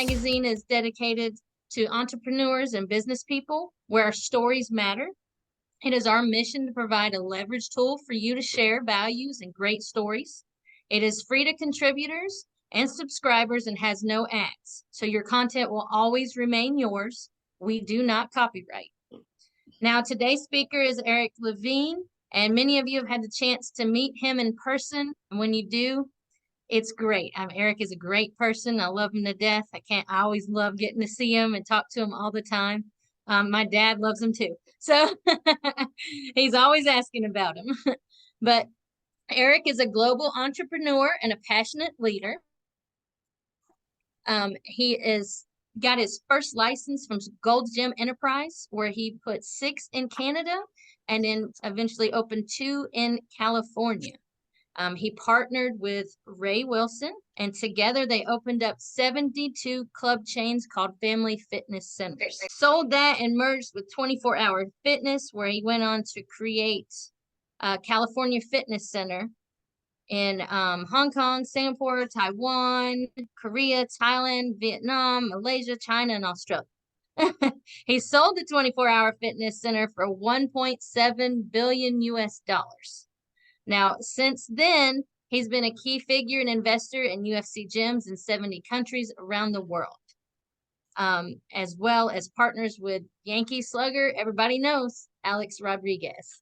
magazine is dedicated to entrepreneurs and business people where our stories matter. It is our mission to provide a leverage tool for you to share values and great stories. It is free to contributors and subscribers and has no ads. So your content will always remain yours. We do not copyright. Now, today's speaker is Eric Levine, and many of you have had the chance to meet him in person. And when you do, it's great. Eric is a great person. I love him to death. I always love getting to see him and talk to him all the time. My dad loves him too. So he's always asking about him. But Eric is a global entrepreneur and a passionate leader. He got his first license from Gold's Gym Enterprise, where he put 6 in Canada and then eventually opened 2 in California. He partnered with Ray Wilson, and together they opened up 72 club chains called Family Fitness Centers. Sold that and merged with 24 Hour Fitness, where he went on to create California Fitness Center in Hong Kong, Singapore, Taiwan, Korea, Thailand, Vietnam, Malaysia, China, and Australia. He sold the 24 Hour Fitness Center for 1.7 billion US dollars. Now, since then, he's been a key figure and investor in UFC gyms in 70 countries around the world, as well as partners with Yankee slugger, everybody knows, Alex Rodriguez.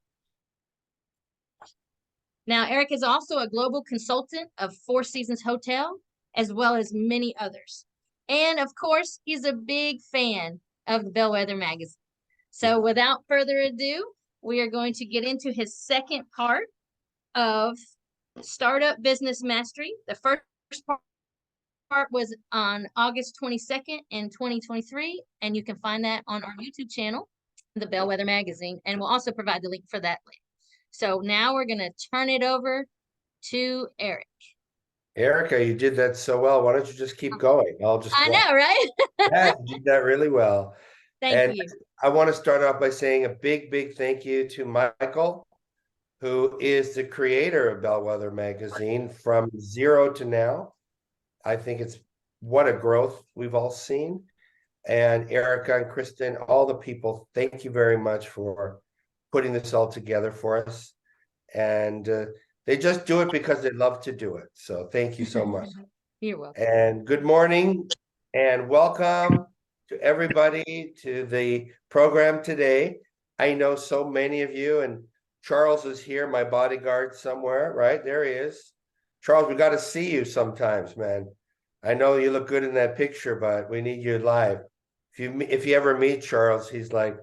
Now, Eric is also a global consultant of Four Seasons Hotel, as well as many others. And of course, he's a big fan of the Bellwether magazine. So without further ado, we are going to get into his second part of Startup Business Mastery. The first part was on August 22nd in 2023, and you can find that on our YouTube channel, the Bellwether magazine, and we'll also provide the link for that later. So now we're going to turn it over to Eric. Erica, you did that so well. Why don't you just keep going? I know, right? Yeah, you did that really well. Thank you. I want to start off by saying a big thank you to Michael, who is the creator of Bellwether magazine from zero to now. I think it's what a growth we've all seen. And Erica and Kristen, all the people, thank you very much for putting this all together for us. And they just do it because they love to do it. So thank you so much. You're welcome. And good morning and welcome to everybody to the program today. I know so many of you, and Charles is here, my bodyguard somewhere, right? There he is. Charles, we got to see you sometimes, man. I know you look good in that picture, but we need you live. If you ever meet Charles, he's like,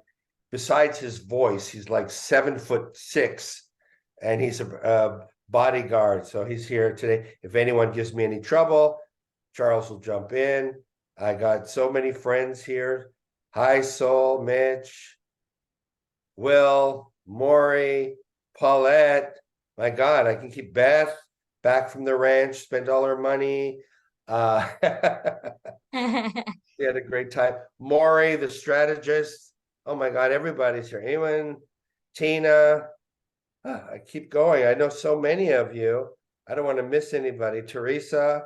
besides his voice, he's like 7'6", and he's a bodyguard. So he's here today. If anyone gives me any trouble, Charles will jump in. I got so many friends here. Hi, Sol, Mitch, Will, Maury, Paulette. My God, I can keep Beth back from the ranch, spent all her money. We had a great time. Maury, the strategist. Oh my God, everybody's here. Ewan, Tina. I keep going. I know so many of you. I don't want to miss anybody. Teresa,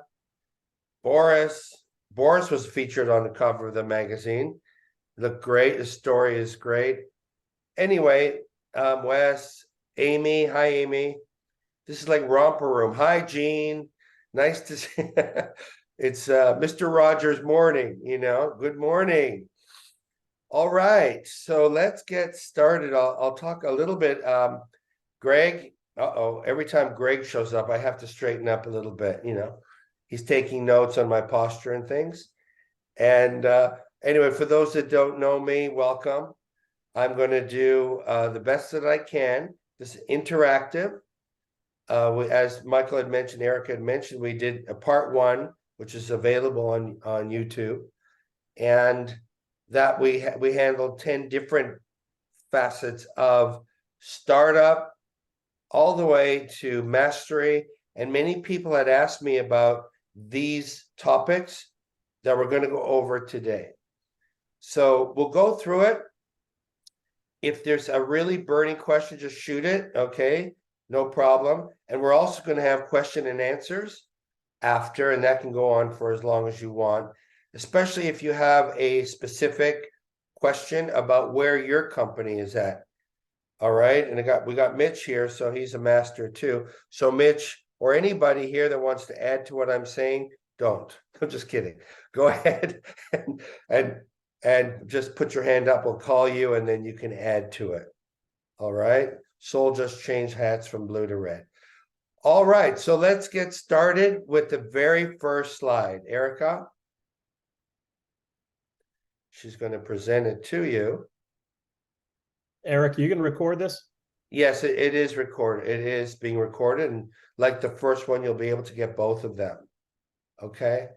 Boris. Boris was featured on the cover of the magazine. Looked great. The story is great. Anyway, Wes, Amy. Hi, Amy. This is like Romper Room. Hi, Jean. Nice to see. It's Mr. Rogers morning, good morning. All right, so let's get started. I'll talk a little bit. Greg, every time Greg shows up, I have to straighten up a little bit, He's taking notes on my posture and things. And anyway, for those that don't know me, welcome. I'm going to do the best that I can. This is interactive. As Michael had mentioned, Eric had mentioned, we did a part 1, which is available on YouTube, and that we handled 10 different facets of startup all the way to mastery. And many people had asked me about these topics that we're going to go over today. So we'll go through it. If there's a really burning question, just shoot it. Okay, no problem. And we're also going to have question and answers after, and that can go on for as long as you want. especially if you have a specific question about where your company is at. All right, and we got Mitch here, so he's a master too. So Mitch, or anybody here that wants to add to what I'm saying, don't. I'm just kidding. Go ahead and just put your hand up. We'll call you, and then you can add to it. All right. Soul just changed hats from blue to red. All right, so let's get started with the very first slide. Erica, she's going to present it to you. Eric, you can record this? Yes, it is recorded. It is being recorded. And like the first one, you'll be able to get both of them. Okay.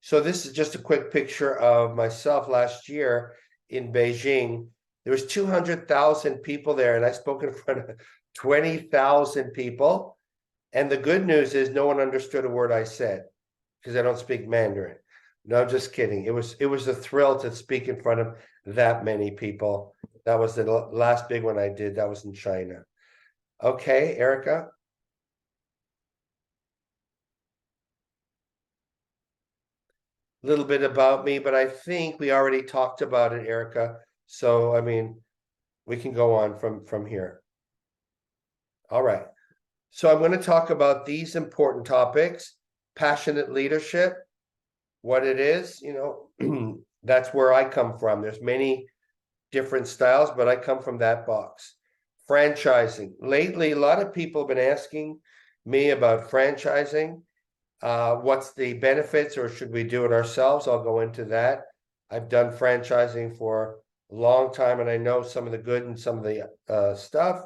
So this is just a quick picture of myself last year in Beijing. There was 200,000 people there, and I spoke in front of 20,000 people. And the good news is no one understood a word I said because I don't speak Mandarin. No, I'm just kidding. It was a thrill to speak in front of that many people. That was the last big one I did. That was in China. Okay, Erica. A little bit about me, but I think we already talked about it, Erica. So, I mean, we can go on from here. All right. So I'm going to talk about these important topics: passionate leadership, what it is, that's where I come from. There's many different styles, but I come from that box. Franchising. Lately, a lot of people have been asking me about franchising. What's the benefits, or should we do it ourselves? I'll go into that. I've done franchising for a long time, and I know some of the good and some of the stuff,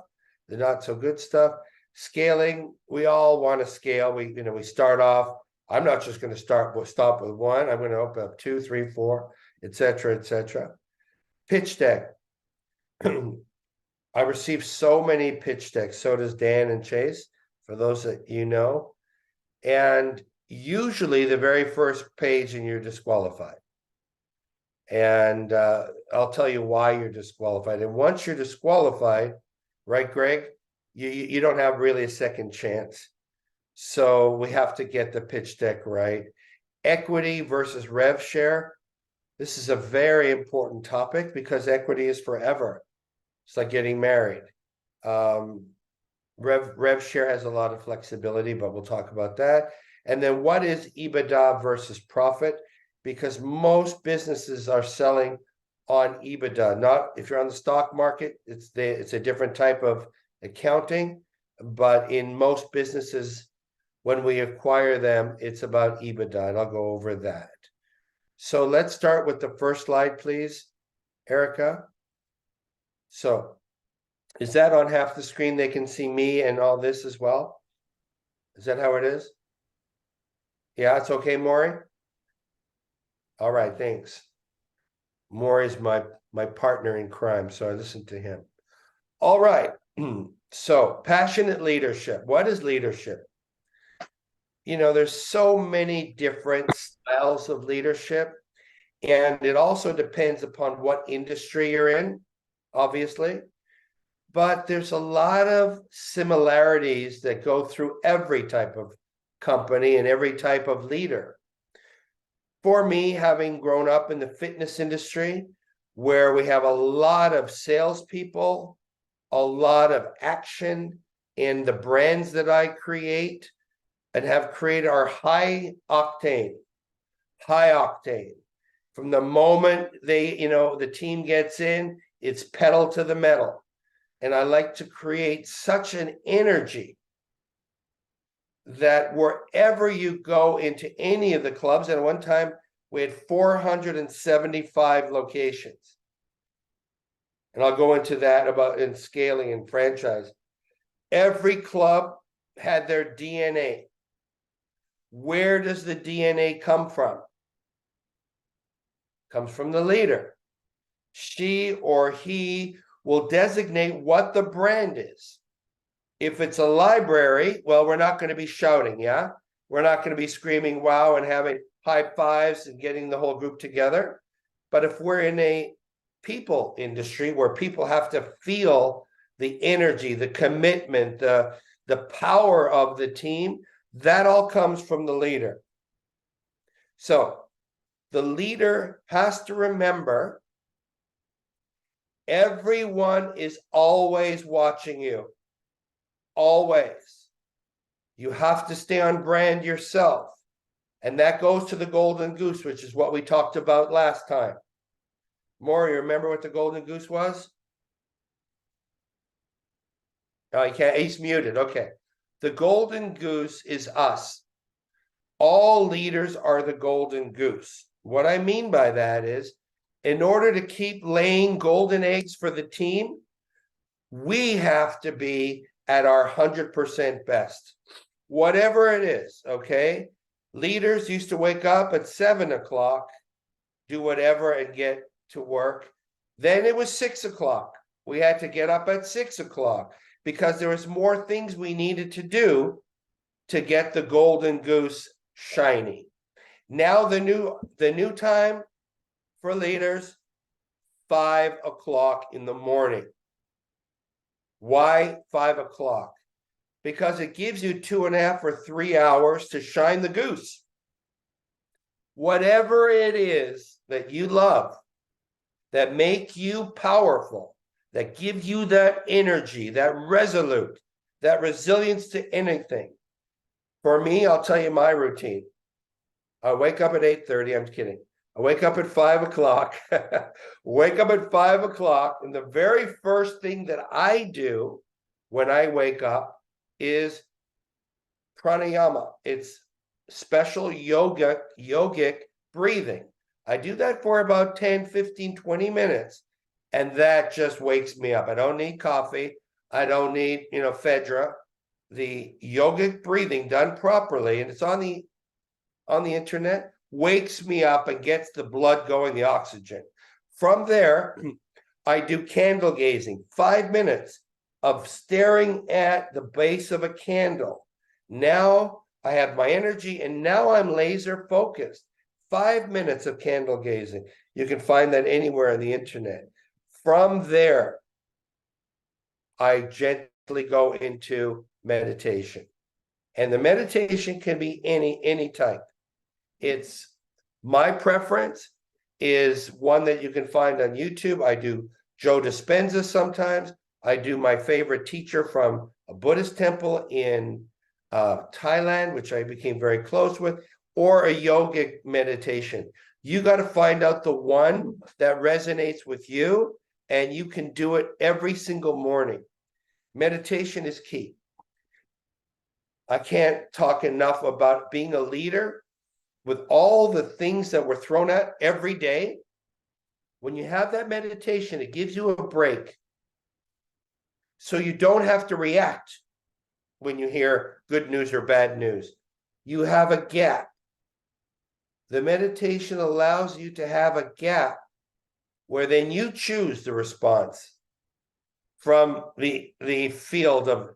the not so good stuff. Scaling, we all want to scale. We start off. I'm not just going to stop with one. I'm going to open up 2, 3, 4, etc., etc. Pitch deck. I receive so many pitch decks. So does Dan and Chase, for those that you know. And usually the very first page and you're disqualified. And I'll tell you why you're disqualified. And once you're disqualified, right, Greg, you don't have really a second chance. So we have to get the pitch deck right. Equity versus rev share. This is a very important topic because equity is forever. It's like getting married. Rev share has a lot of flexibility, but we'll talk about that. And then what is EBITDA versus profit? Because most businesses are selling on EBITDA. Not if you're on the stock market, it's a different type of accounting. But in most businesses, when we acquire them, it's about EBITDA, and I'll go over that. So let's start with the first slide, please, Erica. So is that on half the screen? They can see me and all this as well. Is that how it is? Yeah, it's okay, Maury? All right, thanks. Maury's my partner in crime, so I listen to him. All right. So passionate leadership. What is leadership? There's so many different styles of leadership, and it also depends upon what industry you're in, obviously. But there's a lot of similarities that go through every type of company and every type of leader. For me, having grown up in the fitness industry, where we have a lot of salespeople, a lot of action in the brands that I create, and have created our high octane. From the moment the team gets in, it's pedal to the metal. And I like to create such an energy that wherever you go into any of the clubs, and at one time we had 475 locations. And I'll go into that about in scaling and franchise. Every club had their DNA. Where does the DNA come from? Comes from the leader. She or he will designate what the brand is. If it's a library, well, we're not going to be shouting, yeah? We're not going to be screaming wow and having high fives and getting the whole group together. But if we're in a people industry where people have to feel the energy, the commitment, the power of the team, that all comes from the leader. So the leader has to remember everyone is always watching you. Always. You have to stay on brand yourself. And that goes to the golden goose, which is what we talked about last time. Maury, remember what the golden goose was? Oh, he can't, he's muted. Okay. The golden goose is us. All leaders are the golden goose. What I mean by that is, in order to keep laying golden eggs for the team, we have to be at our 100% best. Whatever it is, okay? Leaders used to wake up at 7 o'clock, do whatever and get to work. Then it was 6 o'clock. We had to get up at 6 o'clock because there was more things we needed to do to get the golden goose shiny. Now the new time for leaders, 5 o'clock in the morning. Why 5 o'clock? Because it gives you 2.5 or 3 hours to shine the goose. Whatever it is that you love, that make you powerful, that give you that energy, that resolute, that resilience to anything. For me, I'll tell you my routine. I wake up at 8:30, I'm kidding. I wake up at 5 o'clock, wake up at 5 o'clock, and the very first thing that I do when I wake up is pranayama. It's special yogic breathing. I do that for about 10, 15, 20 minutes, and that just wakes me up. I don't need coffee. I don't need, Fedra. The yogic breathing done properly, and it's on the internet, wakes me up and gets the blood going, the oxygen. From there, I do candle gazing, 5 minutes of staring at the base of a candle. Now I have my energy and now I'm laser focused. 5 minutes of candle gazing. You can find that anywhere on the internet. From there, I gently go into meditation. And the meditation can be any type. It's my preference is one that you can find on YouTube. I do Joe Dispenza sometimes. I do my favorite teacher from a Buddhist temple in Thailand, which I became very close with, or a yogic meditation. You got to find out the one that resonates with you, and you can do it every single morning. Meditation is key. I can't talk enough about being a leader with all the things that we're thrown at every day. When you have that meditation, it gives you a break. So you don't have to react when you hear good news or bad news. You have a gap. The meditation allows you to have a gap where then you choose the response from the field of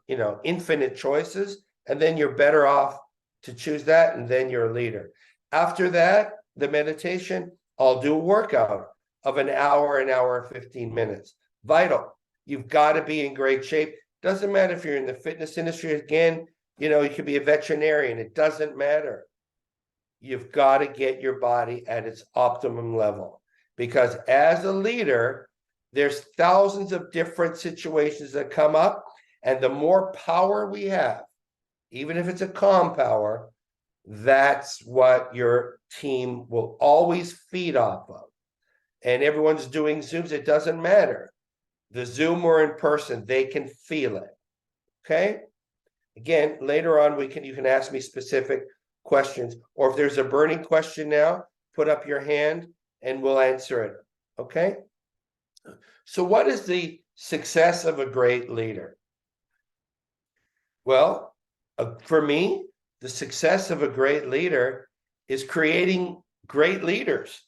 infinite choices, and then you're better off to choose that, and then you're a leader. After that, the meditation, I'll do a workout of an hour and 15 minutes. Vital. You've got to be in great shape. Doesn't matter if you're in the fitness industry. Again, you could be a veterinarian. It doesn't matter. You've got to get your body at its optimum level. Because as a leader, there's thousands of different situations that come up. And the more power we have, even if it's a calm power, that's what your team will always feed off of. And everyone's doing Zooms. It doesn't matter. The Zoom or in person, they can feel it. Okay? Again, later on, you can ask me specific questions. Or if there's a burning question now, put up your hand and we'll answer it. Okay? So what is the success of a great leader? Well, for me, the success of a great leader is creating great leaders.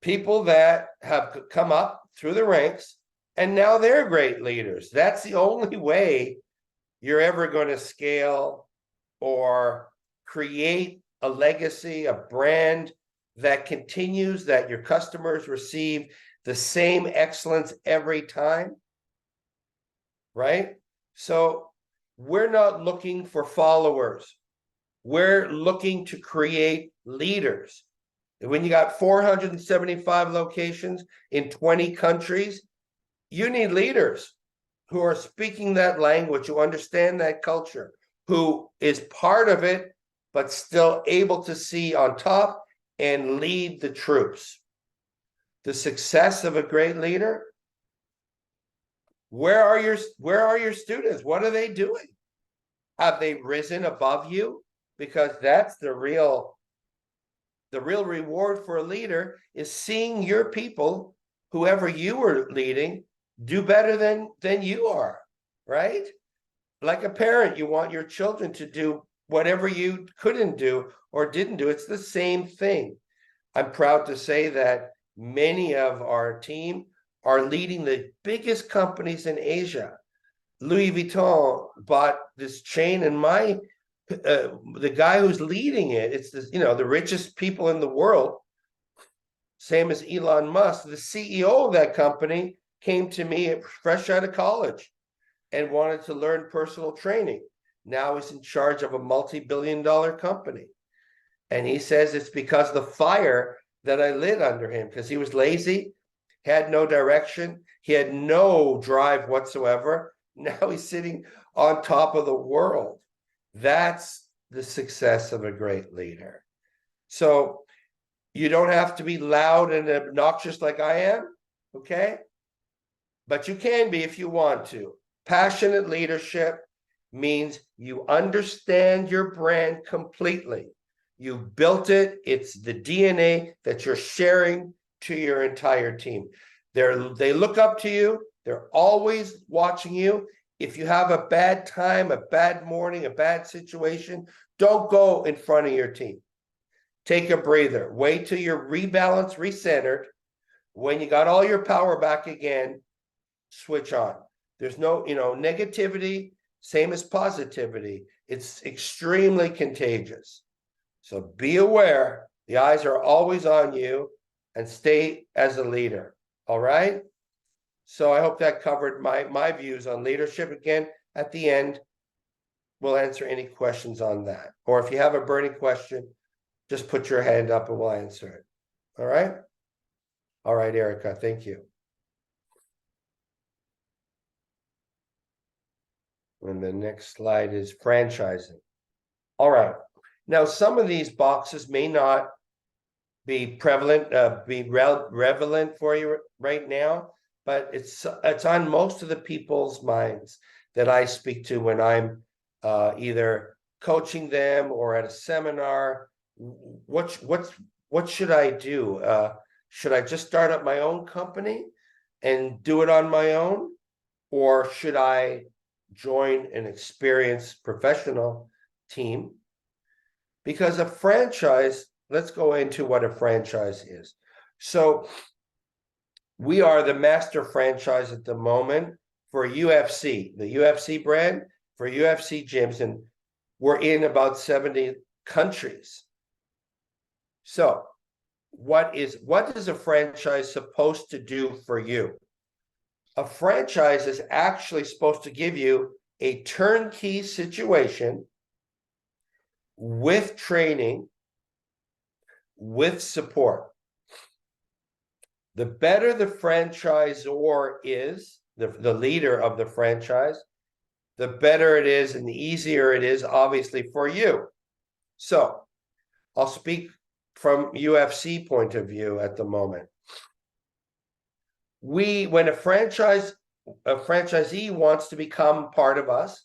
People that have come up through the ranks and now they're great leaders. That's the only way you're ever going to scale or create a legacy, a brand that continues, that your customers receive the same excellence every time, right? So we're not looking for followers. We're looking to create leaders. When you got 475 locations in 20 countries, you need leaders who are speaking that language, who understand that culture, who is part of it, but still able to see on top and lead the troops. The success of a great leader. Where are your students? What are they doing? Have they risen above you? Because that's the real reward for a leader, is seeing your people, whoever you are leading, do better than you are, right? Like a parent, you want your children to do whatever you couldn't do or didn't do. It's the same thing. I'm proud to say that many of our team are leading the biggest companies in Asia. Louis Vuitton bought this chain, and the guy who's leading it, it's the richest people in the world, same as Elon Musk. The CEO of that company came to me fresh out of college and wanted to learn personal training. Now he's in charge of a multi-billion-dollar company. And he says it's because the fire that I lit under him, because he was lazy, had no direction, he had no drive whatsoever. Now he's sitting on top of the world. That's the success of a great leader. So you don't have to be loud and obnoxious like I am, okay? But you can be if you want to. Passionate leadership means you understand your brand completely. You built it. It's the DNA that you're sharing to your entire team. They look up to you. They're always watching you. If you have a bad time, a bad morning, a bad situation, don't go in front of your team. Take a breather. Wait till you're rebalanced, recentered. When you got all your power back again, switch on. There's no, negativity, same as positivity. It's extremely contagious. So be aware. The eyes are always on you, and stay as a leader. All right? So I hope that covered my views on leadership. Again, at the end, we'll answer any questions on that. Or if you have a burning question, just put your hand up and we'll answer it. All right? All right, Erica, thank you. And the next slide is franchising. All right. Now, some of these boxes may not be prevalent, relevant for you right now, but it's on most of the people's minds that I speak to when I'm either coaching them or at a seminar. What should I do? Should I just start up my own company and do it on my own, or should I join an experienced professional team? Because a franchise, let's go into what a franchise is. So we are the master franchise at the moment for UFC, the UFC brand, for UFC gyms, and we're in about 70 countries. So what is a franchise supposed to do for you? A franchise is actually supposed to give you a turnkey situation with training, with support. The better the franchisor is, the leader of the franchise, the better it is and the easier it is, obviously, for you. So I'll speak from UFC point of view at the moment. When a franchisee wants to become part of us,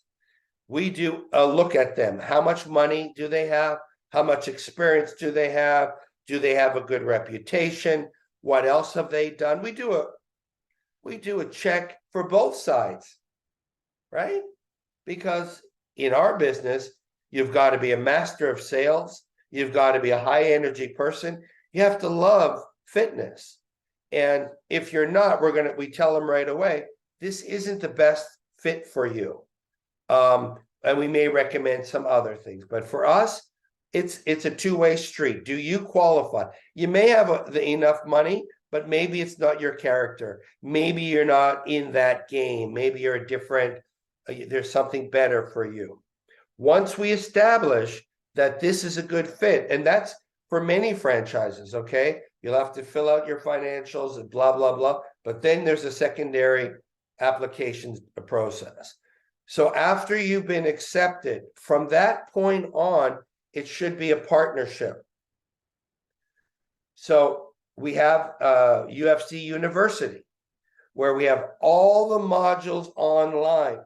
we do a look at them. How much money do they have? How much experience do they have? Do they have a good reputation? What else have they done? We do a check for both sides, right? Because in our business, you've got to be a master of sales. You've got to be a high energy person. You have to love fitness. And if you're not, we tell them right away, this isn't the best fit for you. And we may recommend some other things, but for us, it's a two-way street. Do you qualify? You may have enough money, but maybe it's not your character. Maybe you're not in that game. Maybe you're a different, there's something better for you. Once we establish that this is a good fit, and that's for many franchises, okay? You'll have to fill out your financials and blah, blah, blah. But then there's a secondary applications process. So after you've been accepted, from that point on, it should be a partnership. So we have UFC University, where we have all the modules online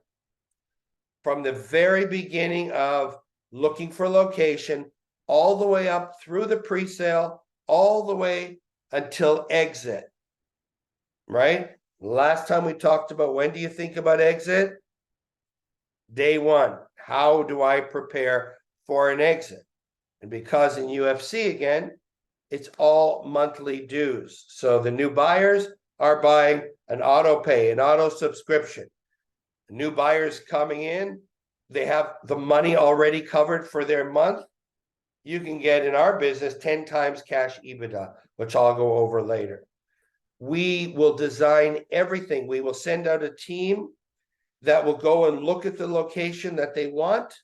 from the very beginning of looking for location, all the way up through the pre-sale, all the way until exit, right? Last time we talked about, when do you think about exit? Day one. How do I prepare for an exit? And because in UFC, again, it's all monthly dues. So the new buyers are buying an auto pay, an auto subscription. New buyers coming in, they have the money already covered for their month. You can get, in our business, 10 times cash EBITDA, which I'll go over later. We will design everything. We will send out a team that will go and look at the location that they want,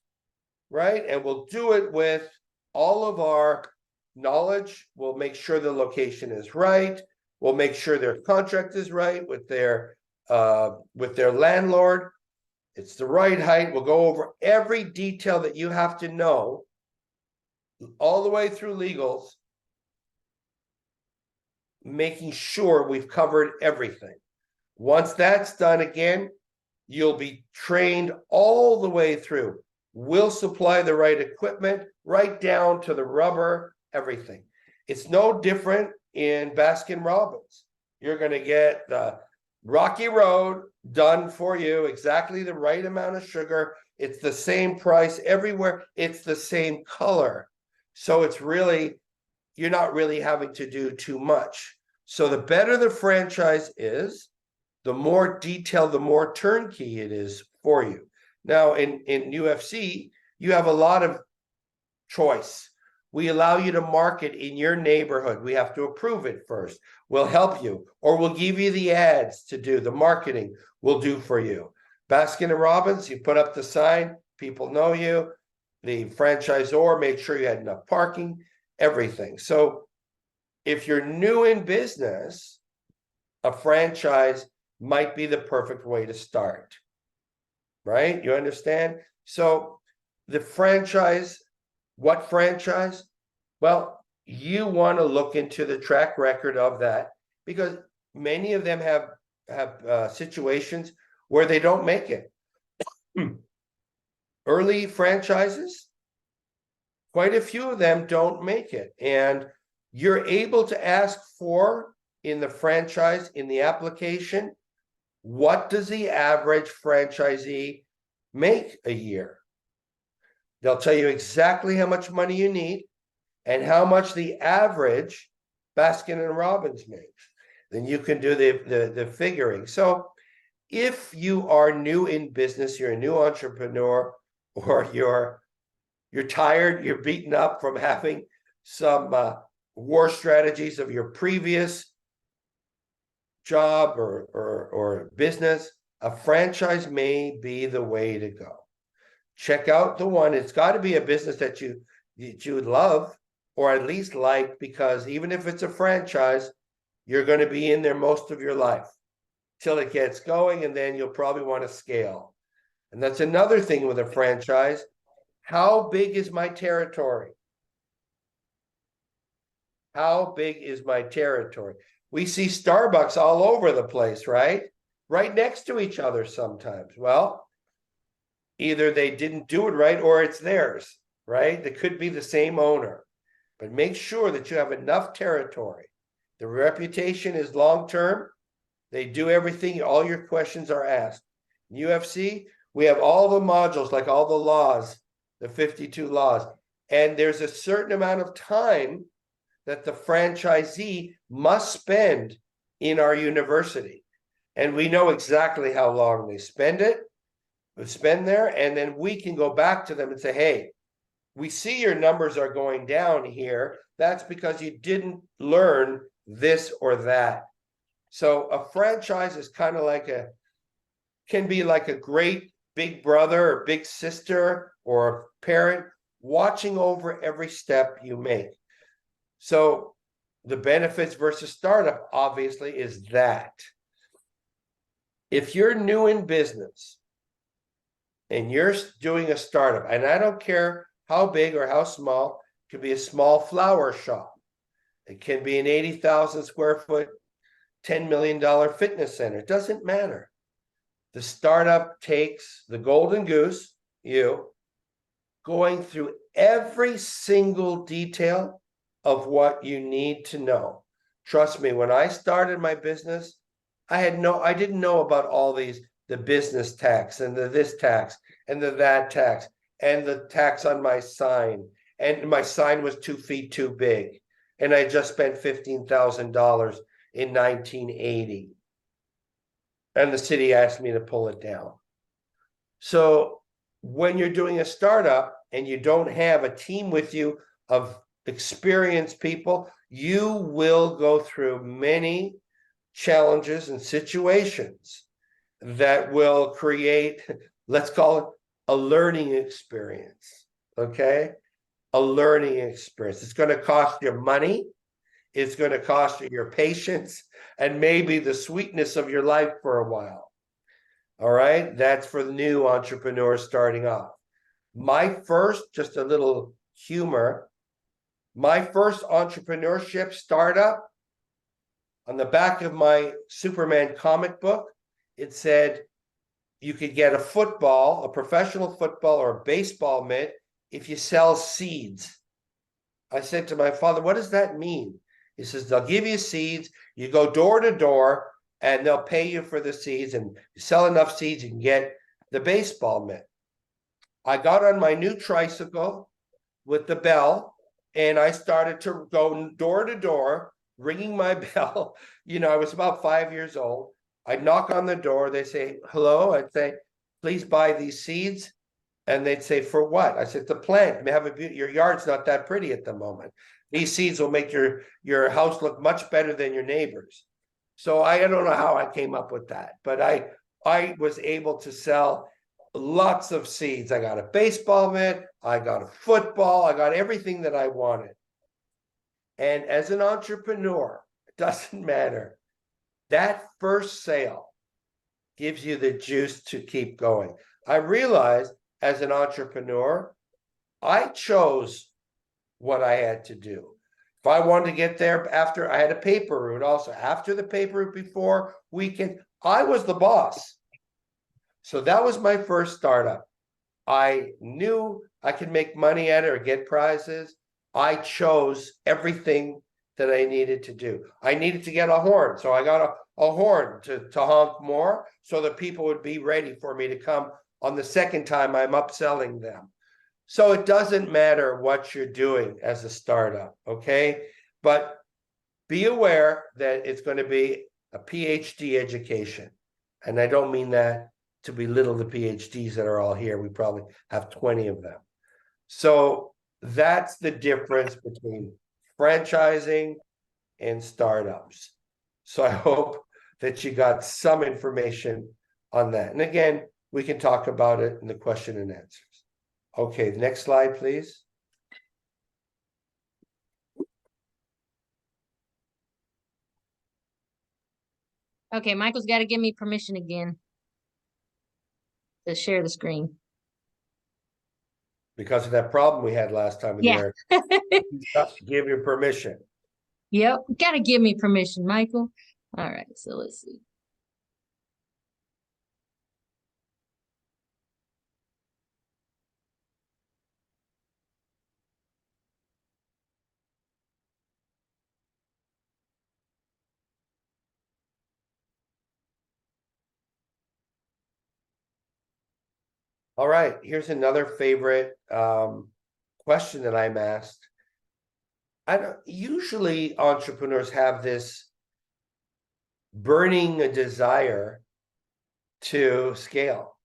right? And we'll do it with all of our knowledge. We'll make sure the location is right. We'll make sure their contract is right with their landlord. It's the right height. We'll go over every detail that you have to know, all the way through legals, making sure we've covered everything. Once that's done, again, you'll be trained all the way through. We'll supply the right equipment, right down to the rubber, everything. It's no different in Baskin Robbins. You're going to get the Rocky Road done for you, exactly the right amount of sugar. It's the same price everywhere. It's the same color. So it's really, you're not really having to do too much. So the better the franchise is, the more detailed, the more turnkey it is for you. Now, in UFC, you have a lot of choice. We allow you to market in your neighborhood. We have to approve it first. We'll help you, or we'll give you the ads to do. The marketing we'll do for you. Baskin & Robbins, you put up the sign, people know you. The franchisor made sure you had enough parking, everything. So if you're new in business, a franchise might be the perfect way to start, right? You understand? So the franchise, what franchise? Well, you want to look into the track record of that, because many of them have situations where they don't make it. Early franchises, quite a few of them don't make it. And you're able to ask for, in the franchise, in the application, what does the average franchisee make a year? They'll tell you exactly how much money you need and how much the average Baskin & Robbins makes. Then you can do the figuring. So if you are new in business, you're a new entrepreneur, or you're tired, you're beaten up from having some war strategies of your previous job or business, a franchise may be the way to go. Check out the one. It's got to be a business that you would love, or at least like, because even if it's a franchise, you're going to be in there most of your life till it gets going, and then you'll probably want to scale. And that's another thing with a franchise. How big is my territory? How big is my territory? We see Starbucks all over the place, right? Right next to each other sometimes. Well, either they didn't do it right or it's theirs, right? They could be the same owner. But make sure that you have enough territory. The reputation is long-term. They do everything. All your questions are asked. In UFC, we have all the modules, like all the laws, the 52 laws. And there's a certain amount of time that the franchisee must spend in our university. And we know exactly how long they spend there. And then we can go back to them and say, hey, we see your numbers are going down here. That's because you didn't learn this or that. So a franchise is kind of like can be like a great big brother or big sister or parent watching over every step you make. So the benefits versus startup obviously is that if you're new in business and you're doing a startup, and I don't care how big or how small, it could be a small flower shop. It can be an 80,000 square foot, $10 million fitness center. It doesn't matter. The startup takes the golden goose, you, going through every single detail of what you need to know. Trust me, when I started my business, I didn't know about all these, the business tax and the this tax and the that tax and the tax on my sign. And my sign was 2 feet too big. And I just spent $15,000 in 1980. And the city asked me to pull it down. So when you're doing a startup and you don't have a team with you of experienced people, you will go through many challenges and situations that will create, let's call it a learning experience. Okay? A learning experience. It's going to cost you money. It's going to cost you your patience and maybe the sweetness of your life for a while. All right. That's for the new entrepreneurs starting off. Just a little humor. My first entrepreneurship startup, on the back of my Superman comic book, it said you could get a professional football or a baseball mitt if you sell seeds. I said to my father, what does that mean? He says, they'll give you seeds, you go door to door, and they'll pay you for the seeds, and you sell enough seeds, you can get the baseball mitt. I got on my new tricycle with the bell, and I started to go door to door, ringing my bell. I was about 5 years old. I'd knock on the door, they say, hello, I'd say, please buy these seeds. And they'd say, for what? I said, the plant. Your yard's not that pretty at the moment. These seeds will make your house look much better than your neighbor's. So I don't know how I came up with that, but I was able to sell lots of seeds. I got a baseball mitt, I got a football, I got everything that I wanted. And as an entrepreneur, it doesn't matter. That first sale gives you the juice to keep going. I realized as an entrepreneur, I chose what I had to do. If I wanted to get there after, I had a paper route also. After the paper route, before weekend, I was the boss. So that was my first startup. I knew I could make money at it or get prizes. I chose everything that I needed to do. I needed to get a horn. So I got a horn to honk more so that people would be ready for me to come on the second time I'm upselling them. So it doesn't matter what you're doing as a startup, okay? But be aware that it's going to be a PhD education. And I don't mean that to belittle the PhDs that are all here. We probably have 20 of them. So that's the difference between franchising and startups. So I hope that you got some information on that. And again, we can talk about it in the question and answers. Okay, next slide, please. Okay, Michael's got to give me permission again to share the screen. Because of that problem we had last time with Yeah. give your permission. Yep, got to give me permission, Michael. All right, so let's see. All right, here's another favorite question that I'm asked. Usually entrepreneurs have this burning desire to scale.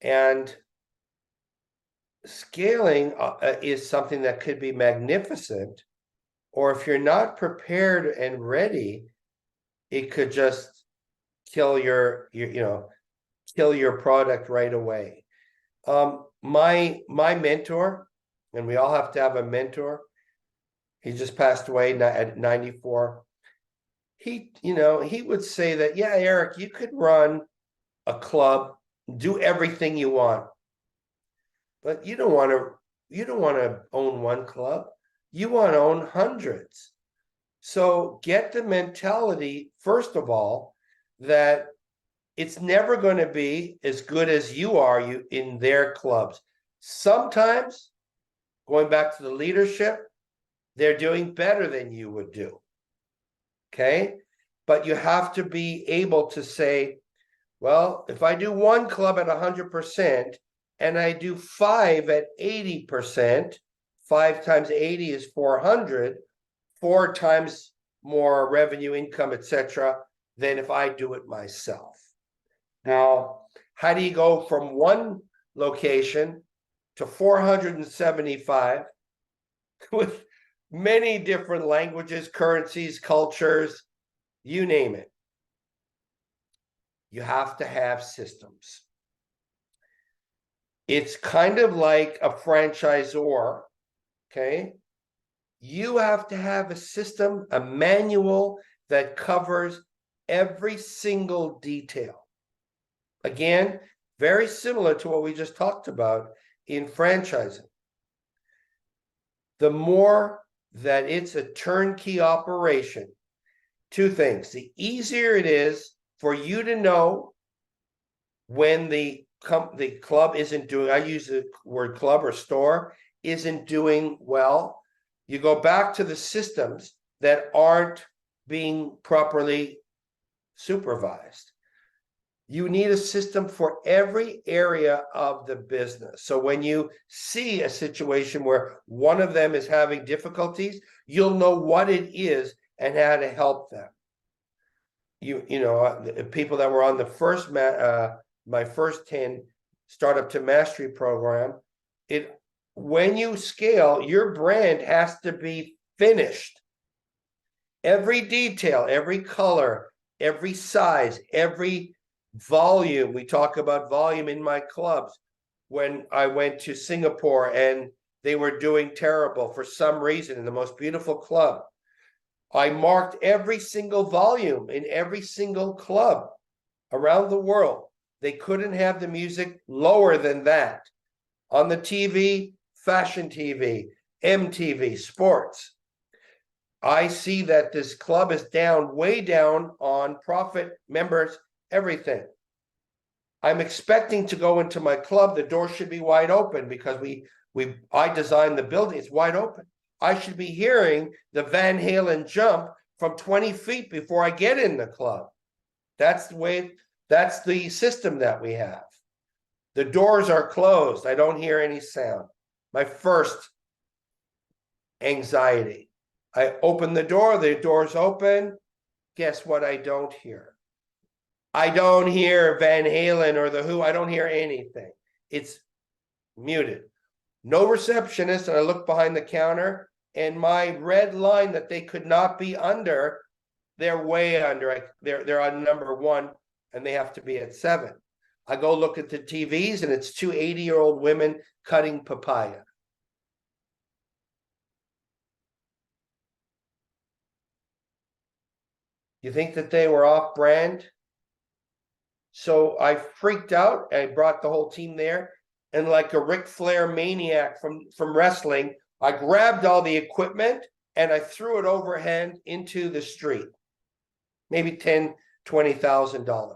And scaling is something that could be magnificent, or if you're not prepared and ready, it could just kill your product right away. My mentor, and we all have to have a mentor, He just passed away at 94. He would say that, yeah, Eric, you could run a club, do everything you want, but you don't want to own one club. You want to own hundreds. So get the mentality, first of all, that it's never going to be as good as you are in their clubs. Sometimes, going back to the leadership, they're doing better than you would do. Okay? But you have to be able to say, well, if I do one club at 100% and I do 5 at 80%, 5 times 80 is 400, 4 times more revenue, income, etc., than if I do it myself. Now, how do you go from one location to 475 with many different languages, currencies, cultures, you name it? You have to have systems. It's kind of like a franchisor, okay? You have to have a system, a manual that covers every single detail. Again, very similar to what we just talked about in franchising. The more that it's a turnkey operation, 2 things. The easier it is for you to know when the club isn't doing, I use the word club or store, isn't doing well. You go back to the systems that aren't being properly supervised. You need a system for every area of the business. So when you see a situation where one of them is having difficulties, you'll know what it is and how to help them. The people that were on the first my first 10 startup to mastery program, when you scale, your brand has to be finished. Every detail, every color, every size, every volume. We talk about volume in my clubs. When I went to Singapore and they were doing terrible for some reason in the most beautiful club, I marked every single volume in every single club around the world. They couldn't have the music lower than that. On the TV, fashion TV, MTV, sports. I see that this club is down, way down on profit, members, everything. I'm expecting to go into my club. The door should be wide open because I designed the building. It's wide open. I should be hearing the Van Halen jump from 20 feet before I get in the club. That's the system that we have. The doors are closed. I don't hear any sound. My first anxiety. I open the door's open. Guess what I don't hear? I don't hear Van Halen or The Who. I don't hear anything. It's muted. No receptionist, and I look behind the counter, and my red line that they could not be under, they're way under. They're on number 1, and they have to be at 7. I go look at the TVs, and it's 2 80-year-old women cutting papaya. You think that they were off brand? So I freaked out. I brought the whole team there, and like a Ric Flair maniac from wrestling, I grabbed all the equipment and I threw it overhand into the street, maybe $10,000, $20,000.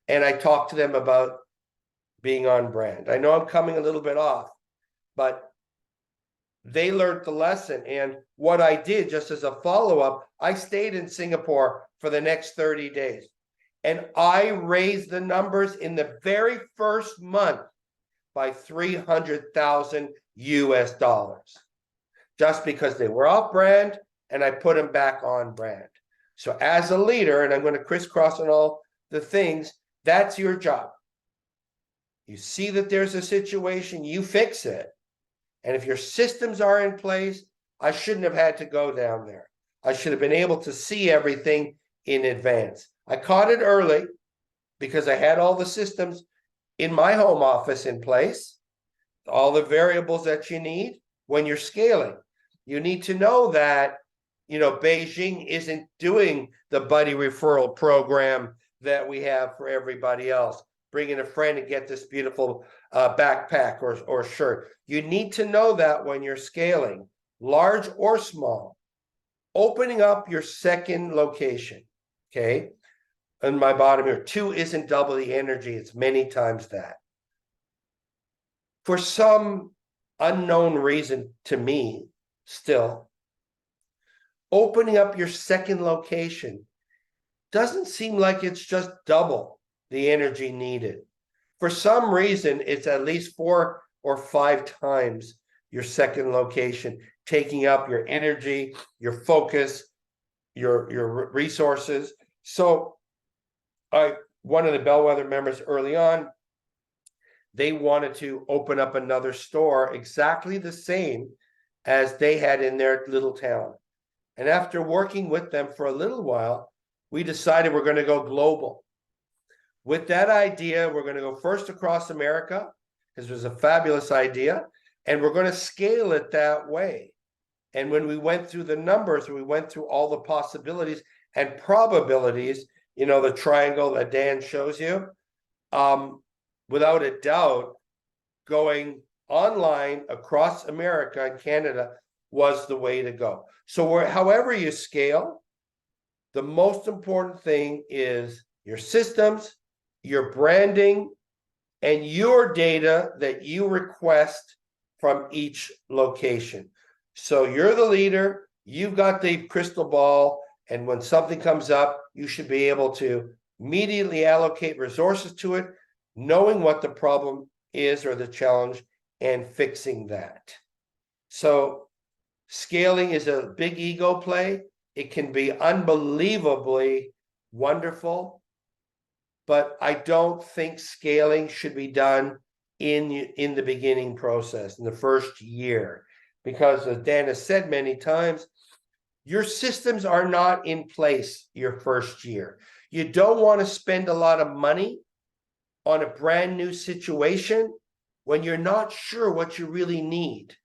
And I talked to them about being on brand. I know I'm coming a little bit off, but they learned the lesson. And what I did, just as a follow-up, I stayed in Singapore for the next 30 days. And I raised the numbers in the very first month by $300,000 US, just because they were off brand and I put them back on brand. So as a leader, and I'm going to crisscross on all the things, that's your job. You see that there's a situation, you fix it. And if your systems are in place, I shouldn't have had to go down there. I should have been able to see everything in advance. I caught it early because I had all the systems in my home office in place, all the variables that you need when you're scaling. You need to know that, Beijing isn't doing the buddy referral program that we have for everybody else. Bring in a friend and get this beautiful backpack or shirt. You need to know that when you're scaling, large or small. Opening up your second location, okay? On my bottom here, 2 isn't double the energy, it's many times that. For some unknown reason to me, still, opening up your second location doesn't seem like it's just double the energy needed. For some reason, it's at least 4 or 5 times your second location, taking up your energy, your focus, your resources. So one of the Bellwether members early on, they wanted to open up another store exactly the same as they had in their little town. And after working with them for a little while, we decided we're going to go global. With that idea, we're going to go first across America, because it was a fabulous idea, and we're going to scale it that way. And when we went through the numbers, we went through all the possibilities and probabilities, the triangle that Dan shows you, without a doubt, going online across America and Canada was the way to go. So however you scale, the most important thing is your systems, your branding, and your data that you request from each location. So you're the leader, you've got the crystal ball, and when something comes up, you should be able to immediately allocate resources to it, knowing what the problem is or the challenge, and fixing that. So scaling is a big ego play. It can be unbelievably wonderful, but I don't think scaling should be done in the beginning process, in the first year, because as Dan has said many times, your systems are not in place your first year. You don't want to spend a lot of money on a brand new situation when you're not sure what you really need.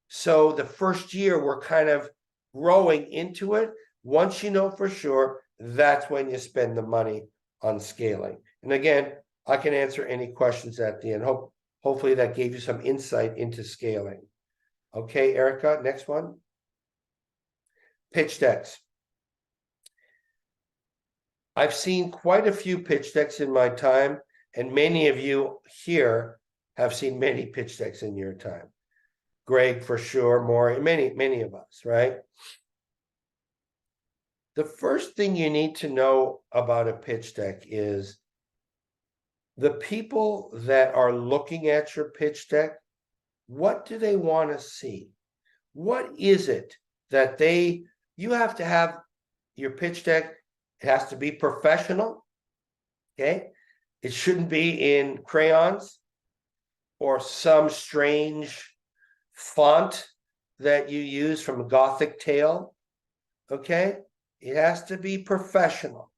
So the first year, we're kind of growing into it. Once you know for sure, that's when you spend the money on scaling. And again, I can answer any questions at the end. Hopefully that gave you some insight into scaling. Okay, Erica, next one. Pitch decks. I've seen quite a few pitch decks in my time, and many of you here have seen many pitch decks in your time. Greg, for sure, Maury, many of us, right? The first thing you need to know about a pitch deck is the people that are looking at your pitch deck, what do they want to see? What is it that you have to have your pitch deck? It has to be professional, okay? It shouldn't be in crayons or some strange font that you use from a Gothic tale, okay? It has to be professional.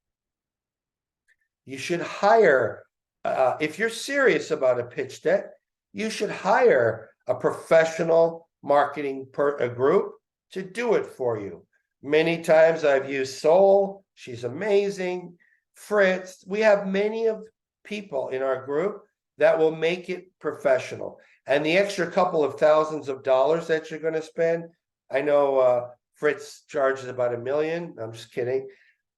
You should hire, if you're serious about a pitch deck, you should hire a professional marketing group to do it for you. Many times I've used Sol, she's amazing. Fritz, we have many of people in our group that will make it professional. And the extra couple of thousands of dollars that you're going to spend, I know Fritz charges about $1 million. I'm just kidding.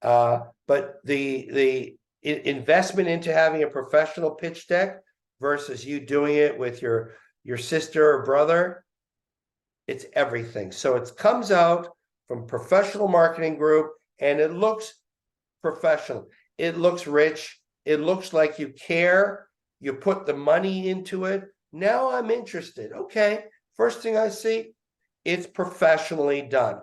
But the investment into having a professional pitch deck versus you doing it with your sister or brother, it's everything. So it comes out from professional marketing group, and it looks professional. It looks rich. It looks like you care. You put the money into it. Now I'm interested. Okay, first thing I see, it's professionally done.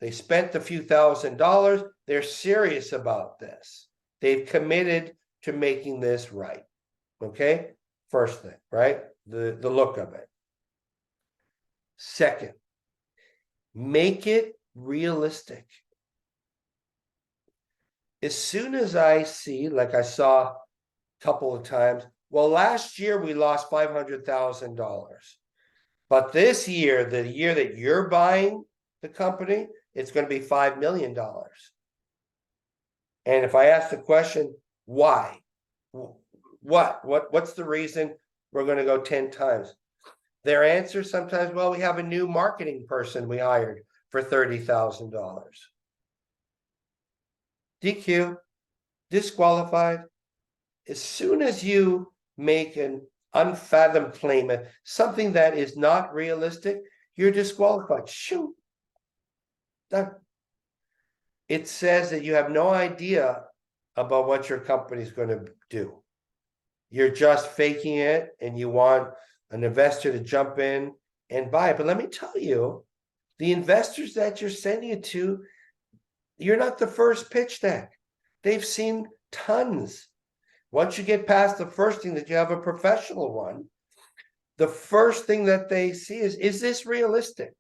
They spent a few $1,000s. They're serious about this. They've committed to making this right. Okay, first thing, right? The look of it. Second, make it realistic. As soon as I see, like I saw a couple of times, well, last year we lost $500,000. But this year, the year that you're buying, the company, it's going to be $5 million. And if I ask the question, why? What's the reason we're going to go 10 times? Their answer sometimes, well, we have a new marketing person we hired for $30,000. DQ, disqualified. As soon as you make an unfathomed claim, something that is not realistic, you're disqualified. Shoot. Done. It says that you have no idea about what your company is going to do. You're just faking it and you want an investor to jump in and buy it. But let me tell you, the investors that you're sending it to, you're not the first pitch deck. They've seen tons. Once you get past the first thing that you have a professional one, the first thing that they see is this realistic?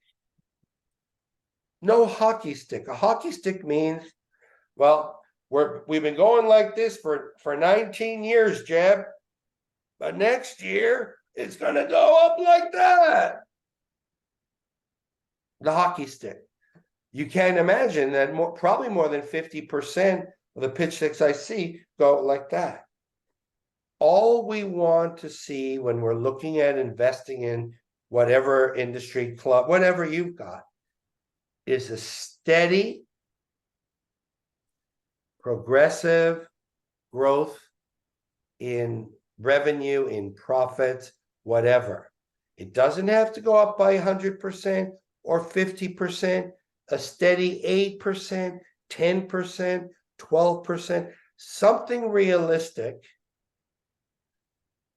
No hockey stick. A hockey stick means, well, we've been going like this for 19 years, Jeb. But next year, it's going to go up like that. The hockey stick. You can't imagine that probably more than 50% of the pitch decks I see go like that. All we want to see when we're looking at investing in whatever industry, club, whatever you've got, is a steady, progressive growth in revenue, in profits, whatever. It doesn't have to go up by 100% or 50%, a steady 8%, 10%, 12%, something realistic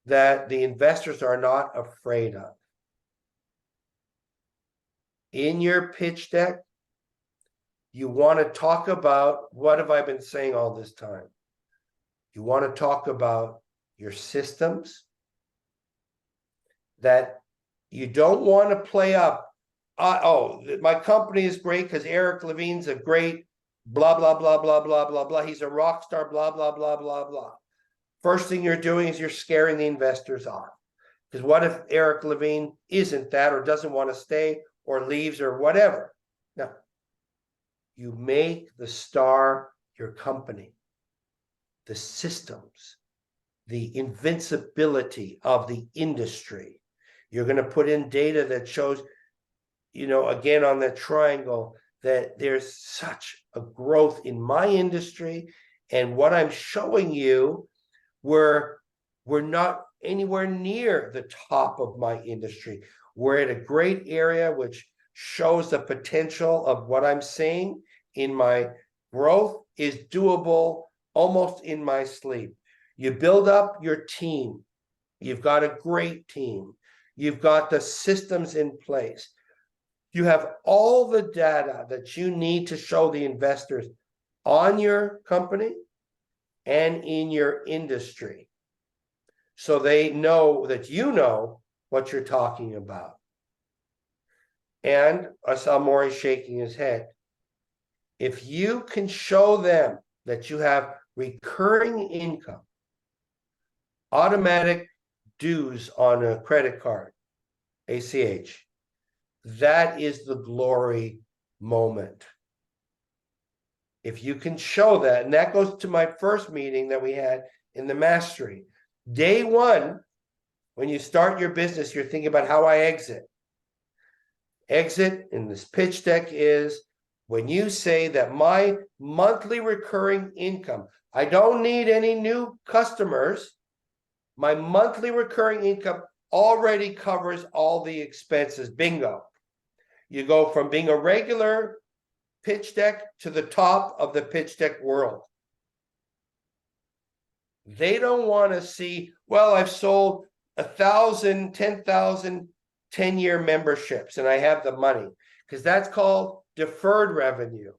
that the investors are not afraid of. In your pitch deck, you want to talk about, what have I been saying all this time? You want to talk about your systems, that you don't want to play up, my company is great because Eric Levine's a great blah, blah, blah, blah, blah, blah, blah. He's a rock star, blah, blah, blah, blah, blah. First thing you're doing is you're scaring the investors off. Because what if Eric Levine isn't that, or doesn't want to stay, or leaves, or whatever? No. You make the star your company, the systems, the invincibility of the industry. You're going to put in data that shows, again, on that triangle, that there's such a growth in my industry. And what I'm showing you, we're not anywhere near the top of my industry. We're at a great area, which shows the potential of what I'm saying in my growth is doable almost in my sleep. You build up your team. You've got a great team. You've got the systems in place. You have all the data that you need to show the investors on your company and in your industry, so they know that you know what you're talking about. And I saw Maury shaking his head. If you can show them that you have recurring income, automatic dues on a credit card, ACH, that is the glory moment. If you can show that, and that goes to my first meeting that we had in the mastery. Day one, when you start your business, you're thinking about how I exit. Exit in this pitch deck is when you say that my monthly recurring income, I don't need any new customers. My monthly recurring income already covers all the expenses. Bingo. You go from being a regular pitch deck to the top of the pitch deck world. They don't want to see, well, I've sold 1,000, 10,000, 10-year memberships and I have the money, because that's called deferred revenue.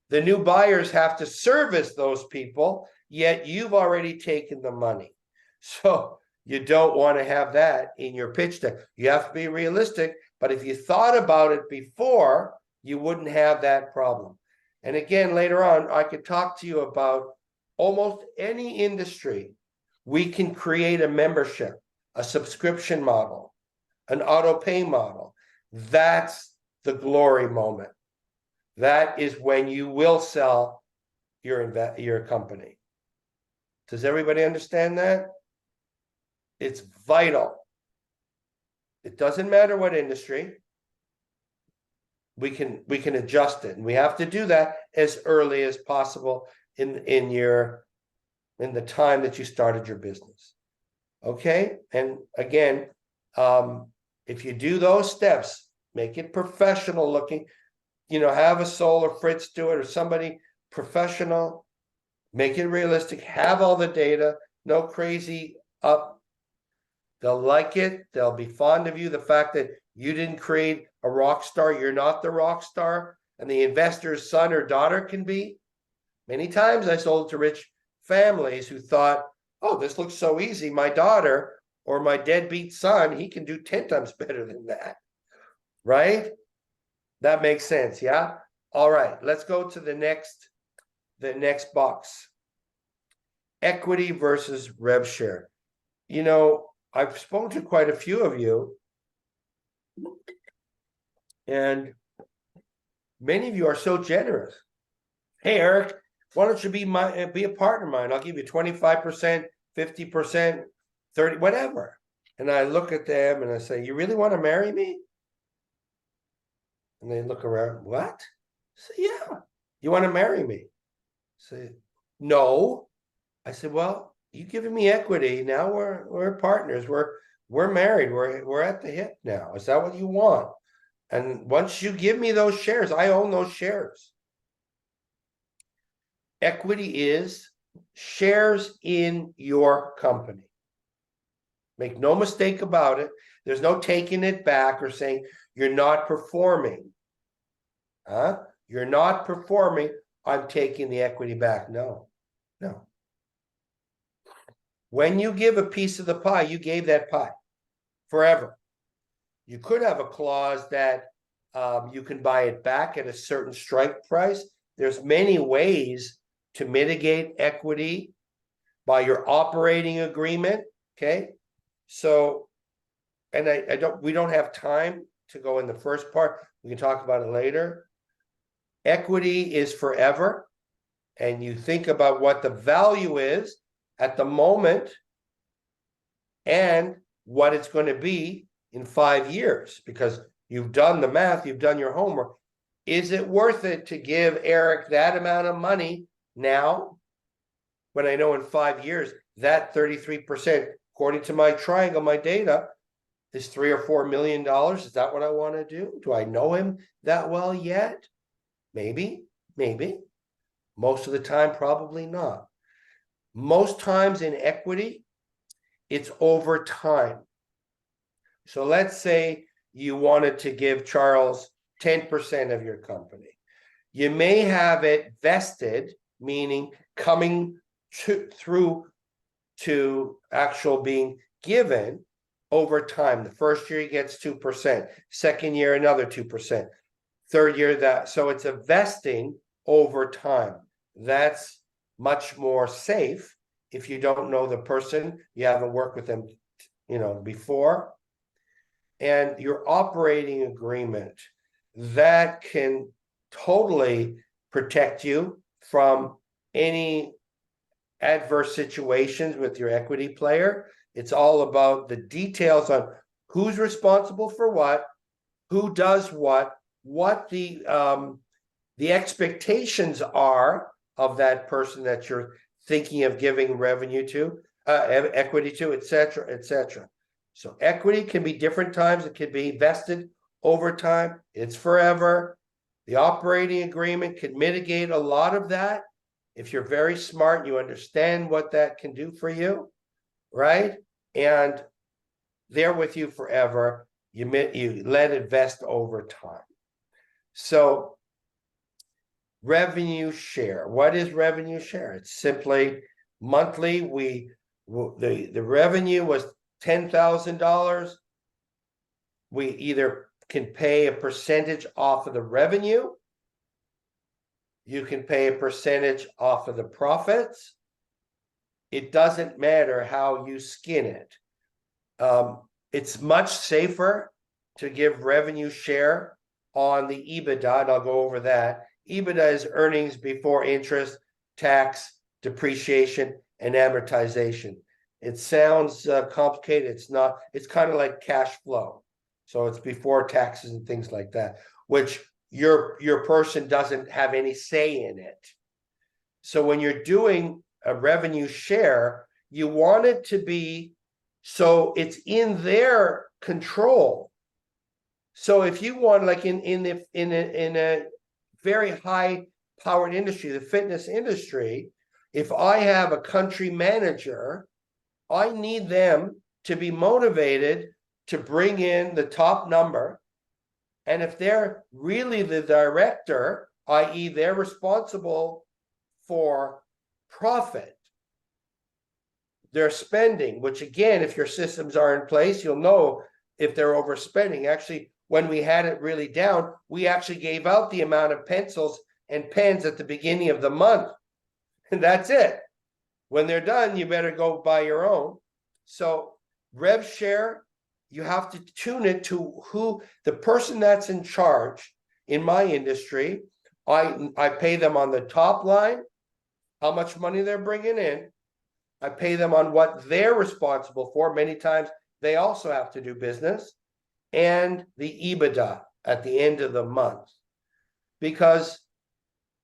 The new buyers have to service those people, yet you've already taken the money. So you don't want to have that in your pitch deck. You have to be realistic, but if you thought about it before, you wouldn't have that problem. And again, later on, I could talk to you about almost any industry. We can create a membership, a subscription model, an auto pay model. That's the glory moment. that is when you will sell your company. Does everybody understand that? It's vital. It doesn't matter what industry. We can adjust it, and we have to do that as early as possible in the time that you started your business. Okay, and again, if you do those steps, make it professional looking. Have a Sol or Fritz do it, or somebody professional. Make it realistic. Have all the data. No crazy up. They'll like it. They'll be fond of you. The fact that you didn't create a rock star, you're not the rock star, and the investor's son or daughter can be. Many times I sold to rich families who thought, oh, this looks so easy. My daughter or my deadbeat son, he can do 10 times better than that. Right? That makes sense. Yeah. All right. Let's go to the next box. Equity versus rev share. I've spoken to quite a few of you, and many of you are so generous. Hey, Eric, why don't you be a partner of mine? I'll give you 25%, 50%, 30, whatever. And I look at them and I say, you really want to marry me? And they look around, what? I say, yeah. You want to marry me? I say, no. I said, well, you giving me equity. Now we're partners. We're married. We're at the hip now. Is that what you want? And once you give me those shares, I own those shares. Equity is shares in your company. Make no mistake about it. There's no taking it back or saying you're not performing. You're not performing. I'm taking the equity back. No. When you give a piece of the pie, you gave that pie forever. You could have a clause that you can buy it back at a certain strike price. There's many ways to mitigate equity by your operating agreement. Okay. So, and we don't have time to go in the first part. We can talk about it later. Equity is forever. And you think about what the value is at the moment and what it's going to be in 5 years, because you've done the math, you've done your homework. Is it worth it to give Eric that amount of money now, when I know in 5 years that 33%, according to my triangle, my data, is $3 or $4 million? Is that what I want to do? Do I know him that well yet? Maybe. Most of the time, probably not. Most times in equity, it's over time. So let's say you wanted to give Charles 10% of your company. You may have it vested, meaning coming through to actual being given over time. The first year he gets 2%, second year another 2%, third year that. So it's a vesting over time. That's much more safe if you don't know the person, you haven't worked with them, before. And your operating agreement, that can totally protect you from any adverse situations with your equity player. It's all about the details on who's responsible for what, who does what the expectations are of that person that you're thinking of giving revenue to, equity to, et cetera. So equity can be different times. It can be vested over time. It's forever. The operating agreement can mitigate a lot of that. If you're very smart, you understand what that can do for you, right? And they're with you forever. You let it vest over time. So revenue share. What is revenue share? It's simply monthly. The revenue was $10,000. We either can pay a percentage off of the revenue. You can pay a percentage off of the profits. It doesn't matter how you skin it. It's much safer to give revenue share on the EBITDA, and I'll go over that, EBITDA is earnings before interest, tax, depreciation, and amortization. It sounds complicated. It's not. It's kind of like cash flow. So it's before taxes and things like that, which your person doesn't have any say in it. So when you're doing a revenue share, you want it to be so it's in their control. So if you want, like in a very high powered industry, the fitness industry, if I have a country manager, I need them to be motivated to bring in the top number. And if they're really the director, i.e., they're responsible for profit, their spending, which again, if your systems are in place, you'll know if they're overspending. Actually, when we had it really down, we actually gave out the amount of pencils and pens at the beginning of the month. And that's it. When they're done, you better go buy your own. So rev share, you have to tune it to who the person that's in charge. In my industry, I pay them on the top line, how much money they're bringing in. I pay them on what they're responsible for. Many times they also have to do business, and the EBITDA at the end of the month. Because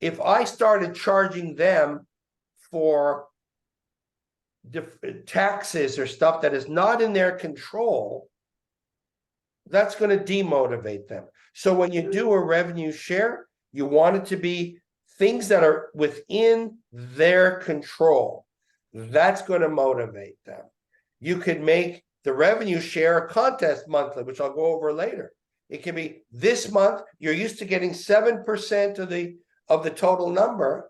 if I started charging them for taxes or stuff that is not in their control, that's going to demotivate them. So when you do a revenue share, you want it to be things that are within their control. That's going to motivate them. You could make the revenue share a contest monthly, which I'll go over later. It can be this month, you're used to getting 7% of the total number.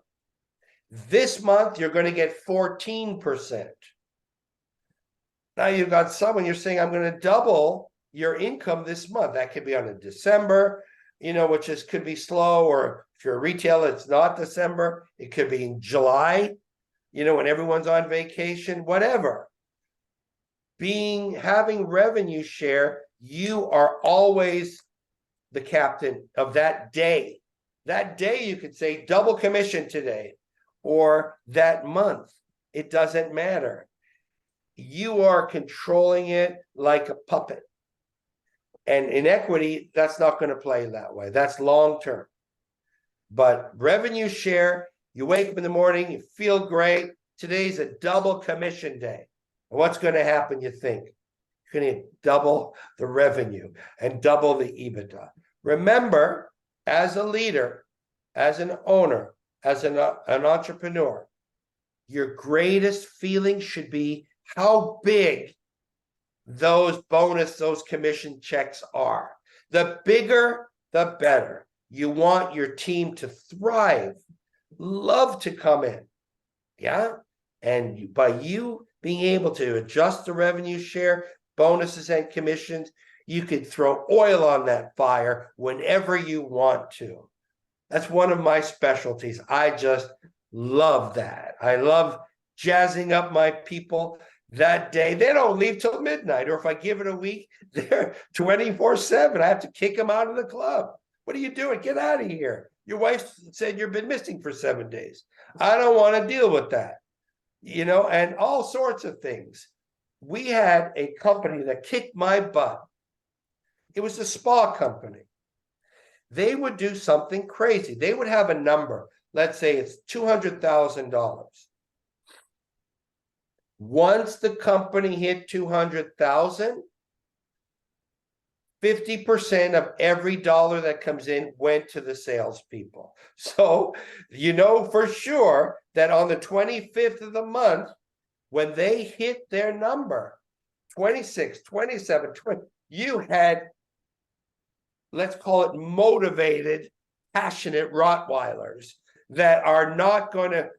This month, you're going to get 14%. Now you've got someone, you're saying, I'm going to double your income this month. That could be on a December, which could be slow, or if you're a retailer, it's not December. It could be in July, when everyone's on vacation, whatever. Having revenue share, you are always the captain of that day. That day you could say double commission today, or that month. It doesn't matter. You are controlling it like a puppet. And in equity, that's not going to play that way. That's long term. But revenue share, you wake up in the morning, you feel great. Today's a double commission day. And what's going to happen, you think? You're going to double the revenue and double the EBITDA. Remember, as a leader, as an owner, as an entrepreneur, your greatest feeling should be how big those commission checks are. The bigger, the better. You want your team to thrive, love to come in. Yeah. And by you being able to adjust the revenue share, bonuses and commissions, you could throw oil on that fire whenever you want to. That's one of my specialties. I just love that. I love jazzing up my people that day. They don't leave till midnight, or if I give it a week, they're 24/7. I have to kick them out of the club. What are you doing? Get out of here. Your wife said you've been missing for 7 days. I don't want to deal with that. And all sorts of things. We had a company that kicked my butt. It was a spa company. They would do something crazy. They would have a number. Let's say it's $200,000. Once the company hit 200,000, 50% of every dollar that comes in went to the salespeople. So for sure that on the 25th of the month, when they hit their number, 26, 27, 20, you had, let's call it motivated, passionate Rottweilers that are not going to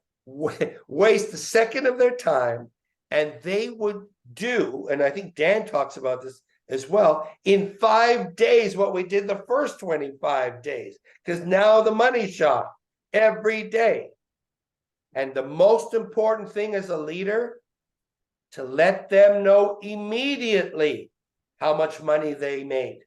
waste a second of their time. And they would do, and I think Dan talks about this as well, in 5 days what we did the first 25 days, because now the money shot every day. And the most important thing as a leader, to let them know immediately how much money they made.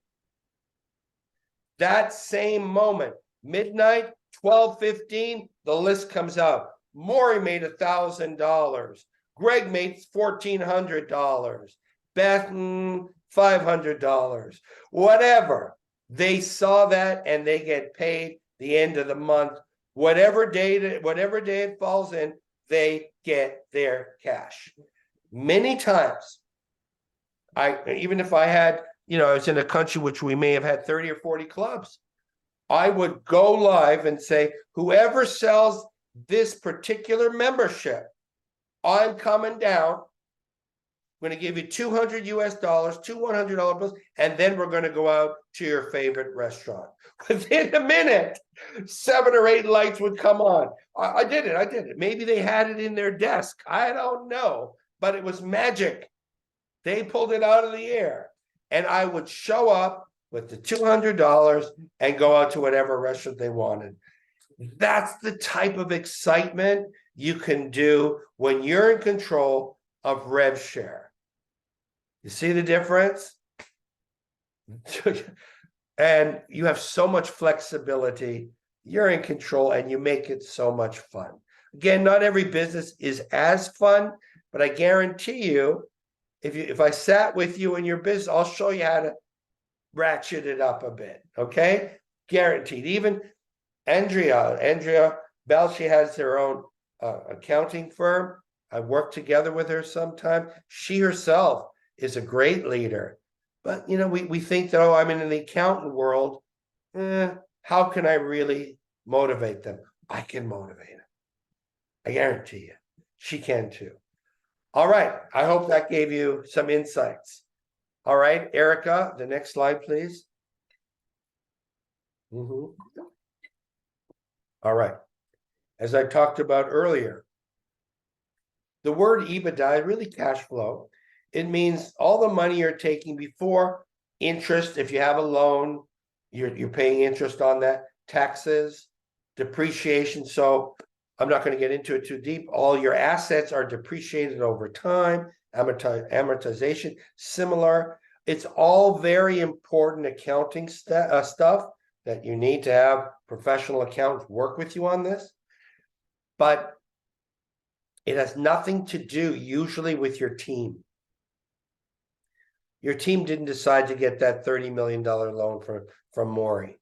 That same moment, midnight, 12:15, the list comes out. Maury made $1,000. Greg made $1,400. Beth, $500. Whatever. They saw that and they get paid the end of the month. Whatever day it falls in, they get their cash. Many times, even if I had, I was in a country which we may have had 30 or 40 clubs, I would go live and say, whoever sells this particular membership, I'm coming down. I'm going to give you $200 US, two $100 bills, and then we're going to go out to your favorite restaurant. Within a minute, 7 or 8 lights would come on. I did it. Maybe they had it in their desk. I don't know, but it was magic. They pulled it out of the air, and I would show up with the $200 and go out to whatever restaurant they wanted. That's the type of excitement you can do when you're in control of rev share. You see the difference? And you have so much flexibility. You're in control and you make it so much fun. Again, not every business is as fun, but I guarantee you, if I sat with you in your business, I'll show you how to ratchet it up a bit. Okay? Guaranteed. Even Andrea Bell, she has her own accounting firm. I work together with her sometime. She herself is a great leader. But, we think that, I'm in the accountant world. How can I really motivate them? I can motivate them. I guarantee you. She can too. All right. I hope that gave you some insights. All right, Erica, the next slide, please. All right. As I talked about earlier, the word EBITDA is really cash flow. It means all the money you're taking before interest. If you have a loan, you're paying interest on that, taxes, depreciation. So I'm not going to get into it too deep. All your assets are depreciated over time, amortization, similar. It's all very important accounting stuff that you need to have professional accountants work with you on this. But it has nothing to do usually with your team. Your team didn't decide to get that $30 million loan from Maury.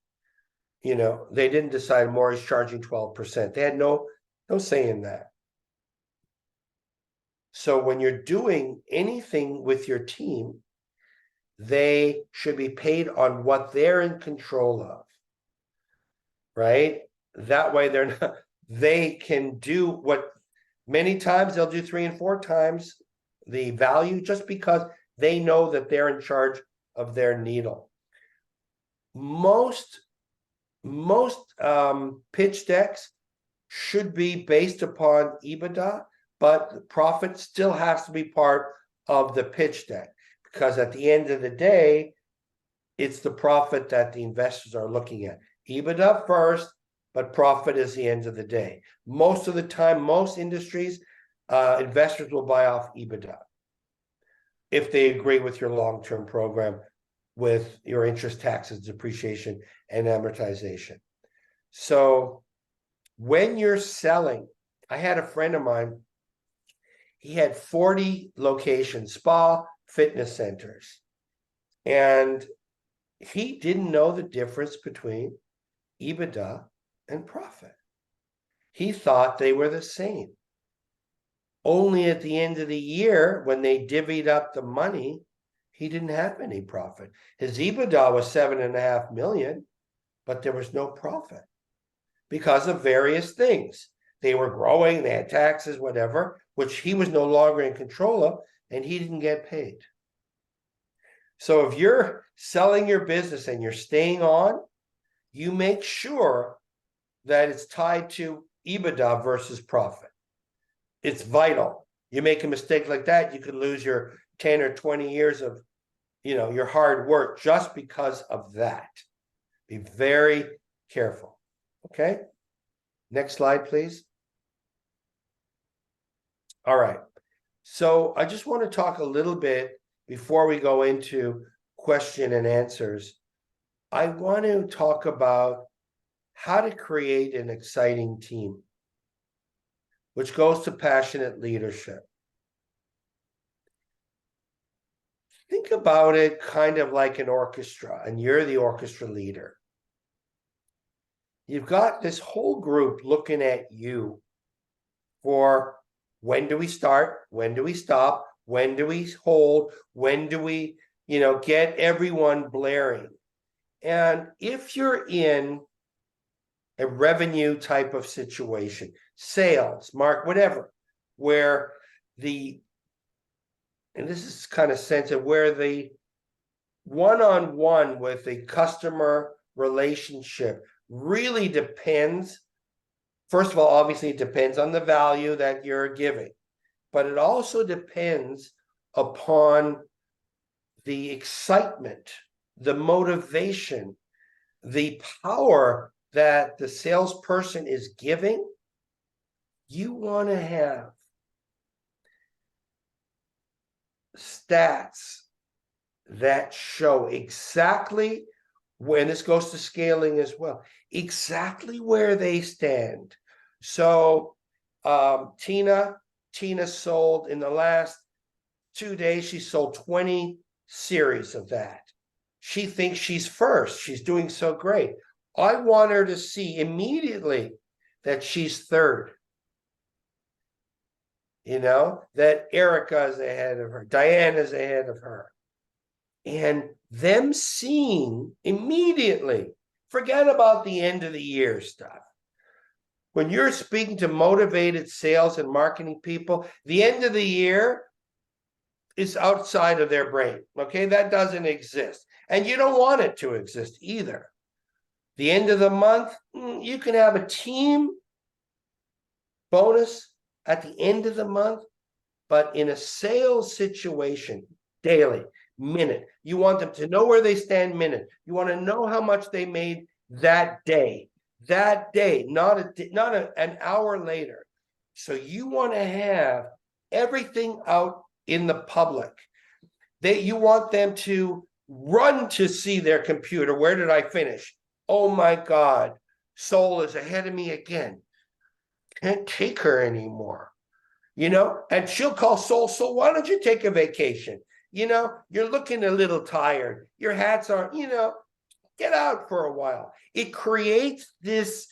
They didn't decide Maury's charging 12%. They had no say in that. So when you're doing anything with your team, they should be paid on what they're in control of, right? That way they can do what many times they'll do 3 and 4 times the value just because they know that they're in charge of their needle. Most pitch decks should be based upon EBITDA, but the profit still has to be part of the pitch deck, because at the end of the day, it's the profit that the investors are looking at. EBITDA first, but profit is the end of the day. Most of the time, most industries, investors will buy off EBITDA if they agree with your long-term program with your interest, taxes, depreciation, and amortization. So when you're selling, I had a friend of mine, he had 40 locations, spa, fitness centers, and he didn't know the difference between EBITDA and profit. He thought they were the same. Only at the end of the year, when they divvied up the money, he didn't have any profit. His EBITDA was $7.5 million, but there was no profit because of various things. They were growing, they had taxes, whatever, which he was no longer in control of, and he didn't get paid. So if you're selling your business and you're staying on, you make sure that it's tied to EBITDA versus profit. It's vital. You make a mistake like that, you could lose your 10 or 20 years of, your hard work just because of that. Be very careful. Okay. Next slide, please. All right. So I just want to talk a little bit before we go into question and answers. I want to talk about how to create an exciting team, which goes to passionate leadership. Think about it kind of like an orchestra, and you're the orchestra leader. You've got this whole group looking at you for when do we start? When do we stop? When do we hold? When do we, get everyone blaring? And if you're in a revenue type of situation, sales, whatever, where and this is kind of sensitive, where the one-on-one with the customer relationship really depends. First of all, obviously, it depends on the value that you're giving, but it also depends upon the excitement, the motivation, the power that the salesperson is giving. You want to have stats that show exactly, when this goes to scaling as well, exactly where they stand. So Tina sold in the last 2 days, she sold 20 series of that. She thinks she's first. She's doing so great. I want her to see immediately that she's third. That Erica is ahead of her, Diana's ahead of her. And them seeing immediately, forget about the end of the year stuff. When you're speaking to motivated sales and marketing people, the end of the year is outside of their brain. Okay, that doesn't exist. And you don't want it to exist either. The end of the month, you can have a team bonus at the end of the month, but in a sales situation, daily, minute, you want them to know where they stand minute. You want to know how much they made that day, not an hour later. So you want to have everything out in the public. You want them to run to see their computer. Where did I finish? Oh my God, Soul is ahead of me again. Can't take her anymore. And she'll call Soul, why don't you take a vacation? You're looking a little tired. Your hats aren't, get out for a while. It creates this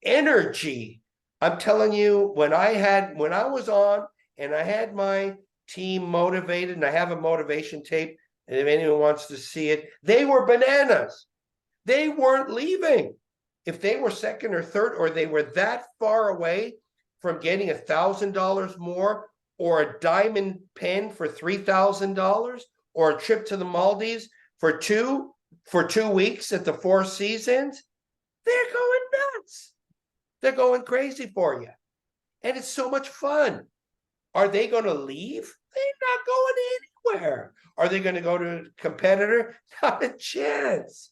energy. I'm telling you, when I was on and I had my team motivated, and I have a motivation tape, and if anyone wants to see it, they were bananas. They weren't leaving. If they were second or third, or they were that far away from getting $1,000 more, or a diamond pen for $3,000, or a trip to the Maldives for 2 weeks at the Four Seasons, they're going nuts. They're going crazy for you. And it's so much fun. Are they going to leave? They're not going anywhere. Are they going to go to a competitor? Not a chance.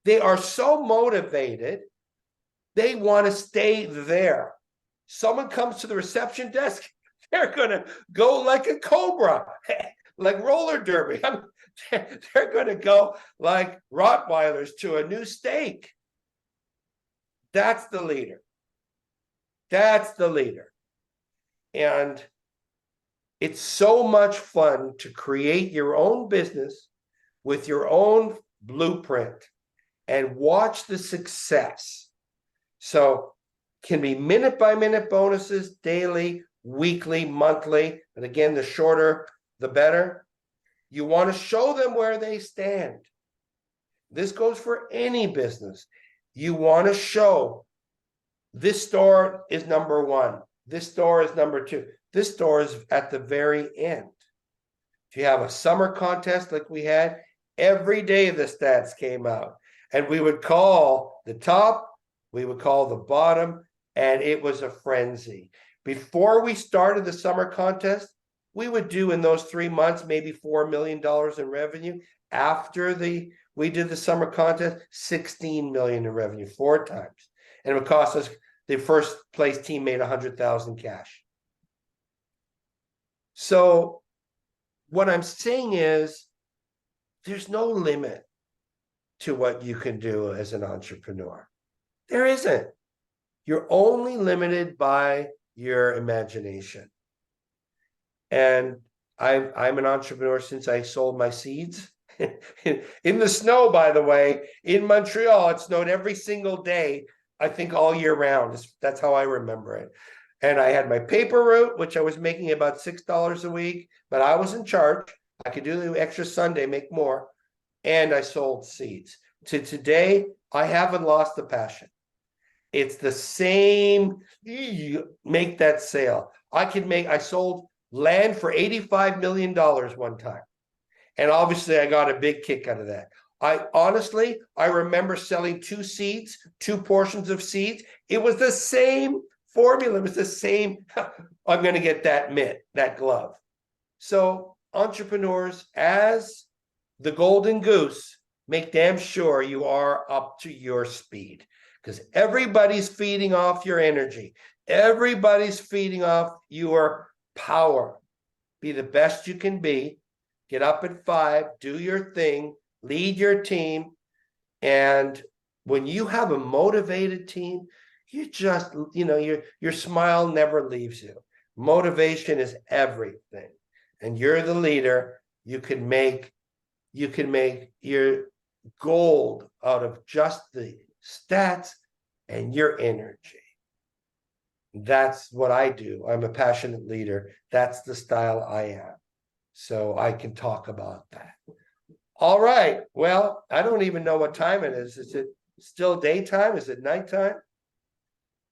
They are so motivated, they want to stay there. Someone comes to the reception desk, they're going to go like a cobra, like roller derby. They're going to go like Rottweilers to a new steak. That's the leader. That's the leader. And it's so much fun to create your own business with your own blueprint and watch the success. So can be minute by minute bonuses, daily, weekly, monthly. And again, the shorter, the better. You want to show them where they stand. This goes for any business. You want to show this store is number one. This store is number two. This store is at the very end. If you have a summer contest like we had, every day the stats came out. And we would call the top, we would call the bottom, and it was a frenzy. Before we started the summer contest, we would do in those 3 months maybe $4 million in revenue. After we did the summer contest, 16 million in revenue, 4 times. And it would cost us, the first place team made 100,000 cash. So what I'm saying is there's no limit to what you can do as an entrepreneur. There isn't. You're only limited by your imagination. And I'm an entrepreneur since I sold my seeds. In the snow, by the way, in Montreal, it snowed every single day, I think all year round. That's how I remember it. And I had my paper route, which I was making about $6 a week, but I was in charge. I could do the extra Sunday, make more. And I sold seeds. To today, I haven't lost the passion. It's the same, make that sale. I sold land for $85 million one time. And obviously I got a big kick out of that. I remember selling 2 seeds, 2 portions of seeds. It was the same formula. It was the same. I'm going to get that mitt, that glove. So entrepreneurs, as the golden goose, make damn sure you are up to your speed, because everybody's feeding off your energy. Everybody's feeding off your power. Be the best you can be. Get up at 5, do your thing, lead your team. And when you have a motivated team, you just, your smile never leaves you. Motivation is everything. And you're the leader. You can make your gold out of just the stats and your energy. That's what I do. I'm a passionate leader. That's the style I am. So I can talk about that. All right. Well, I don't even know what time it is. Is it still daytime? Is it nighttime?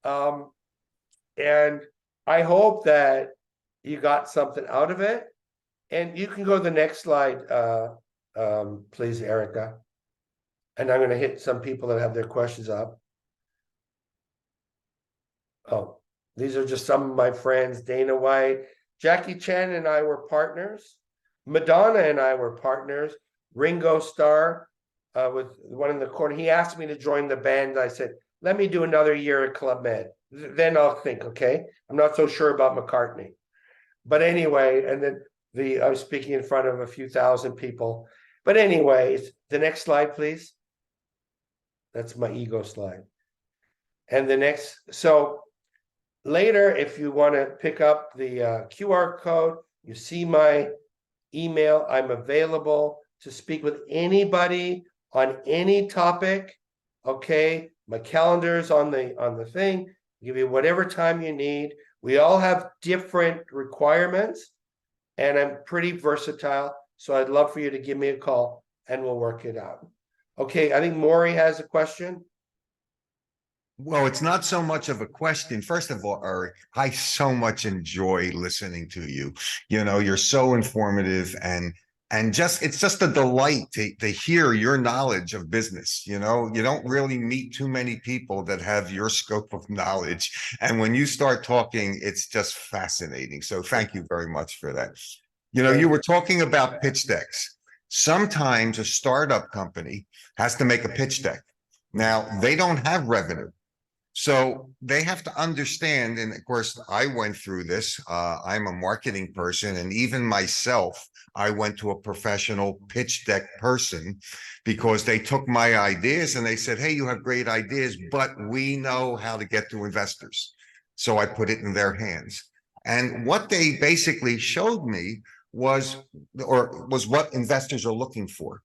And I hope that you got something out of it. And you can go to the next slide, please, Erica. And I'm going to hit some people that have their questions up. Oh, these are just some of my friends. Dana White, Jackie Chan and I were partners. Madonna and I were partners. Ringo Starr with one in the corner. He asked me to join the band. I said, let me do another year at Club Med. Then I'll think, okay? I'm not so sure about McCartney. But anyway, and then I was speaking in front of a few thousand people. But anyway, the next slide, please. That's my ego slide. And the next, so later, if you want to pick up the QR code, you see my email. I'm available to speak with anybody on any topic. Okay, my calendar is on the thing. I'll give you whatever time you need. We all have different requirements, and I'm pretty versatile. So I'd love for you to give me a call, and we'll work it out. Okay, I think Maury has a question. Well, it's not so much of a question. First of all, Eric, I so much enjoy listening to you. You're so informative and it's just a delight to hear your knowledge of business. You don't really meet too many people that have your scope of knowledge. And when you start talking, it's just fascinating. So thank you very much for that. You were talking about pitch decks. Sometimes a startup company has to make a pitch deck. Now, they don't have revenue. So they have to understand, and of course, I went through this. I'm a marketing person, and even myself, I went to a professional pitch deck person because they took my ideas and they said, hey, you have great ideas, but we know how to get to investors. So I put it in their hands. And what they basically showed me was what investors are looking for.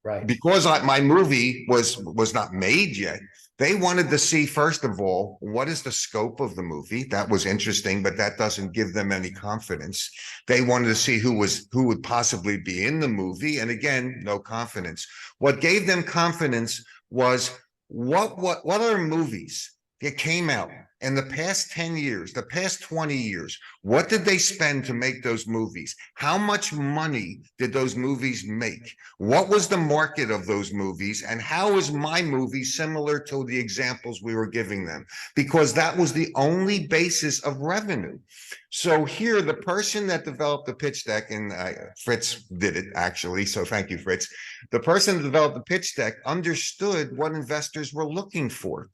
Right. Because my movie was not made yet. They wanted to see, first of all, what is the scope of the movie? That was interesting, but that doesn't give them any confidence. They wanted to see who would possibly be in the movie. And again, no confidence. What gave them confidence was what other movies that came out in the past 10 years, the past 20 years, what did they spend to make those movies? How much money did those movies make? What was the market of those movies? And how is my movie similar to the examples we were giving them? Because that was the only basis of revenue. So here, the person that developed the pitch deck, and Fritz did it actually, so thank you, Fritz. The person that developed the pitch deck understood what investors were looking for,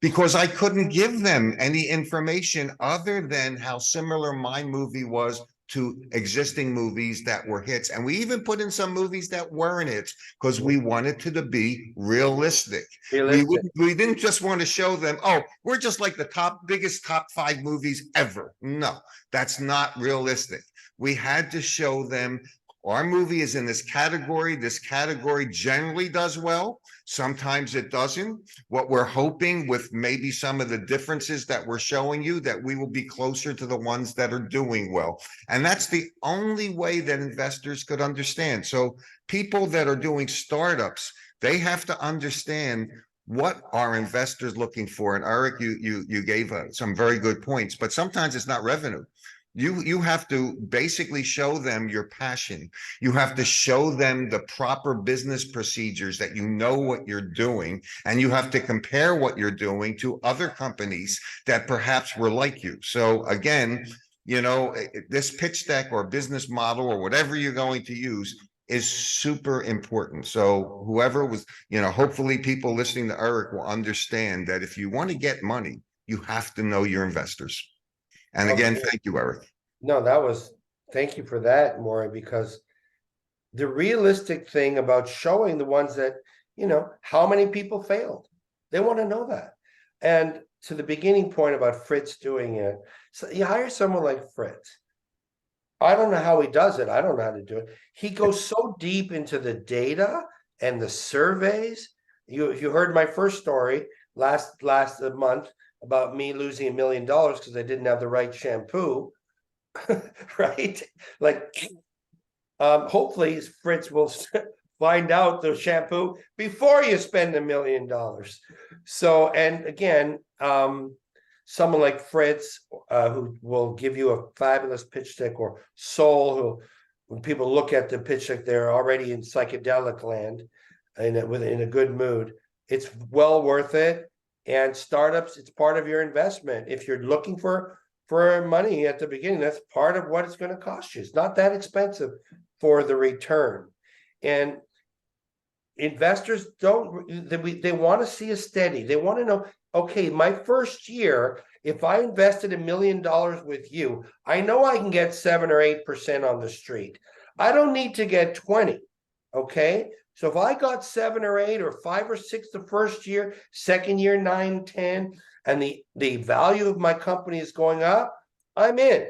because I couldn't give them any information other than how similar my movie was to existing movies that were hits. And we even put in some movies that weren't hits because we wanted to be realistic. Realistic. We didn't just want to show them, oh, we're just like the biggest top 5 movies ever. No, that's not realistic. We had to show them our movie is in this category. This category generally does well. Sometimes it doesn't. What we're hoping with maybe some of the differences that we're showing you, that we will be closer to the ones that are doing well. And that's the only way that investors could understand. So people that are doing startups, they have to understand what are investors looking for. And Eric, you gave some very good points, but sometimes it's not revenue. You have to basically show them your passion. You have to show them the proper business procedures, that you know what you're doing, and you have to compare what you're doing to other companies that perhaps were like you. So again, you know, this pitch deck or business model or whatever you're going to use is super important. So whoever was, you know, hopefully people listening to Eric will understand that if you want to get money, you have to know your investors. And again, thank you, Eric. No, thank you for that, Maury, because the realistic thing about showing the ones that, you know, how many people failed, they want to know that. And to the beginning point about Fritz doing it, so you hire someone like Fritz. I don't know how he does it. I don't know how to do it. He goes so deep into the data and the surveys. You heard my first story last month about me losing $1 million because I didn't have the right shampoo, right? Like, hopefully Fritz will find out the shampoo before you spend $1 million. So, and again, someone like Fritz, who will give you a fabulous pitch deck, or Soul, who, when people look at the pitch deck, they're already in psychedelic land and in a good mood. It's well worth it. And startups, it's part of your investment. If you're looking for money at the beginning, that's part of what it's going to cost you. It's not that expensive for the return. And investors they want to see a steady. They want to know, okay, my first year, if I invested $1 million with you, I know I can get 7 or 8% on the street. I don't need to get 20. Okay. So if I got 7 or 8 or 5 or 6 the first year, second year 9, 10, and the value of my company is going up, I'm in.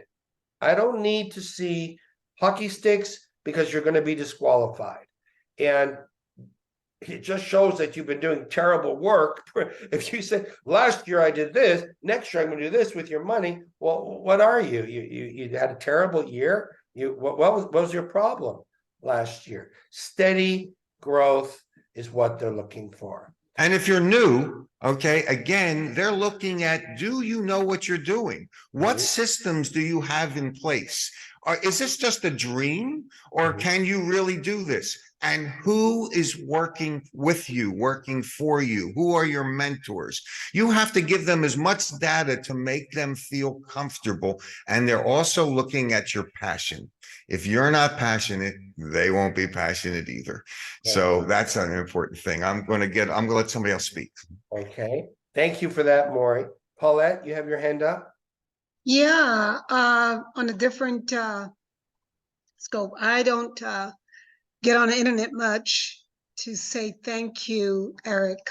I don't need to see hockey sticks because you're going to be disqualified. And it just shows that you've been doing terrible work. If you say, last year I did this, next year I'm going to do this with your money, well, what are you? You had a terrible year. What was your problem last year? Steady growth is what they're looking for. And if you're new, okay, again, they're looking at, do you know what you're doing? What systems do you have in place? Is this just a dream, or can you really do this? And who is working with you, working for you? Who are your mentors? You have to give them as much data to make them feel comfortable. And they're also looking at your passion. If you're not passionate, they won't be passionate either. So that's an important thing. I'm going to let somebody else speak. Okay. Thank you for that, Maury. Paulette, you have your hand up? Yeah, on a different scope. I don't get on the internet much to say thank you, Eric,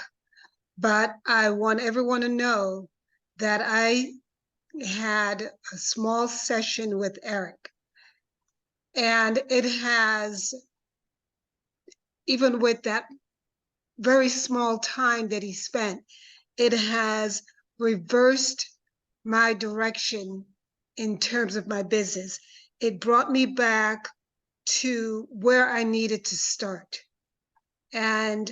but I want everyone to know that I had a small session with Eric, and it has, even with that very small time that he spent, it has reversed my direction in terms of my business. It brought me back to where I needed to start. And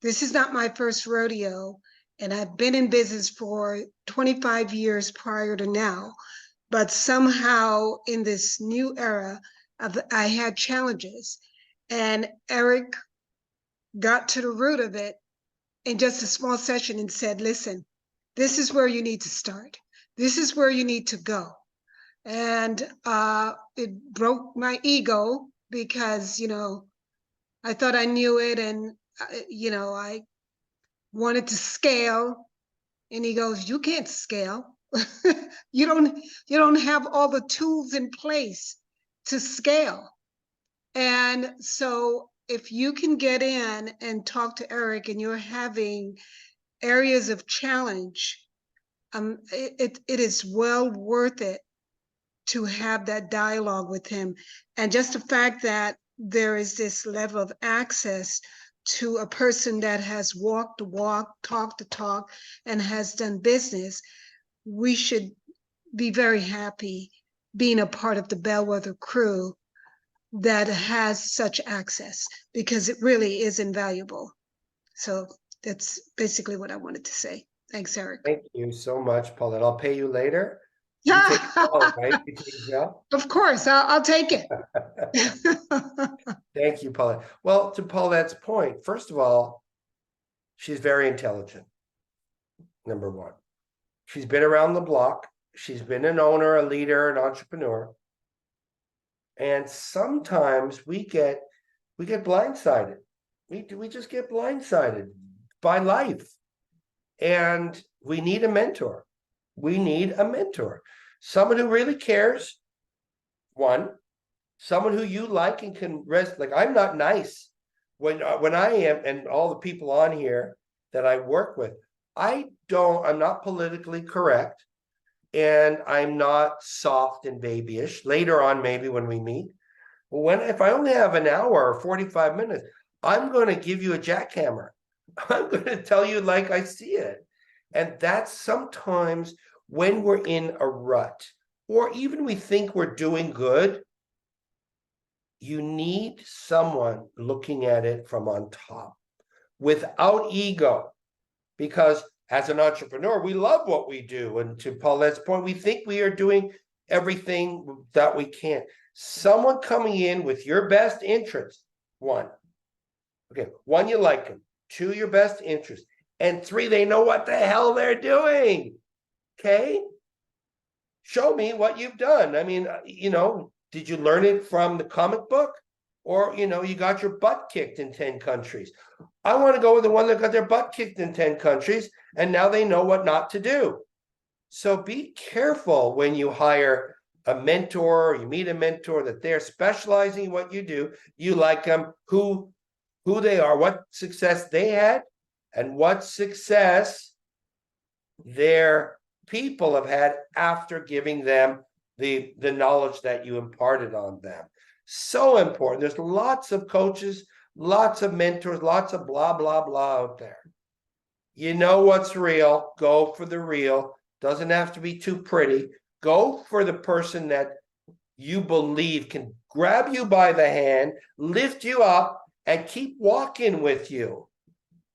this is not my first rodeo, and I've been in business for 25 years prior to now, but somehow in this new era, I had challenges, and Eric got to the root of it in just a small session and said, listen, this is where you need to start. This is where you need to go. And it broke my ego because, you know, I thought I knew it, and, you know, I wanted to scale. And he goes, you can't scale. You don't have all the tools in place to scale. And so if you can get in and talk to Eric and you're having areas of challenge, it is well worth it to have that dialogue with him. And just the fact that there is this level of access to a person that has walked the walk, talked the talk, and has done business, we should be very happy being a part of the Bellwether crew that has such access, because it really is invaluable. So that's basically what I wanted to say. Thanks, Eric. Thank you so much, Paulette. I'll pay you later. You take Paul, right? You take Joe? Of course, I'll take it. Thank you, Paulette. Well, to Paulette's point, first of all, she's very intelligent. Number one, she's been around the block. She's been an owner, a leader, an entrepreneur. And sometimes we get blindsided. We just get blindsided by life. And we need a mentor. We need a mentor. Someone who really cares. One, someone who you like and can rest. Like, I'm not nice when I am, and all the people on here that I work with, I'm not politically correct. And I'm not soft and babyish. Later on, maybe when we meet. But if I only have an hour or 45 minutes, I'm going to give you a jackhammer. I'm going to tell you like I see it. And that's sometimes when we're in a rut, or even we think we're doing good, you need someone looking at it from on top without ego. Because as an entrepreneur, we love what we do. And to Paulette's point, we think we are doing everything that we can. Someone coming in with your best interest, one, you like them. Two, your best interest. And three, they know what the hell they're doing. Okay? Show me what you've done. I mean, did you learn it from the comic book? Or, you got your butt kicked in 10 countries. I want to go with the one that got their butt kicked in 10 countries, and now they know what not to do. So be careful when you hire a mentor, or you meet a mentor, that they're specializing in what you do. You like them, who they are, what success they had, and what success their people have had after giving them the knowledge that you imparted on them. So important. There's lots of coaches, lots of mentors, lots of blah, blah, blah out there. You know what's real. Go for the real. Doesn't have to be too pretty. Go for the person that you believe can grab you by the hand, lift you up, and keep walking with you.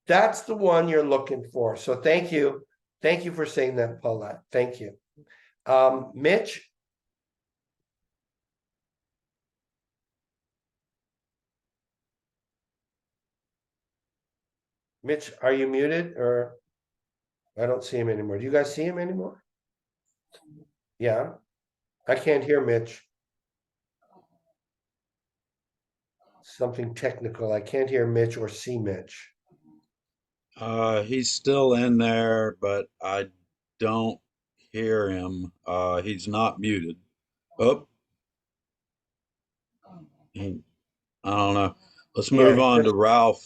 That's the one you're looking for. So thank you. Thank you for saying that, Paulette. Thank you. Mitch? Mitch, are you muted? Or I don't see him anymore. Do you guys see him anymore? Yeah. I can't hear Mitch. Something technical. I can't hear Mitch or see Mitch. He's still in there, but I don't hear him. He's not muted. Oh, I don't know. Let's move on to Ralph.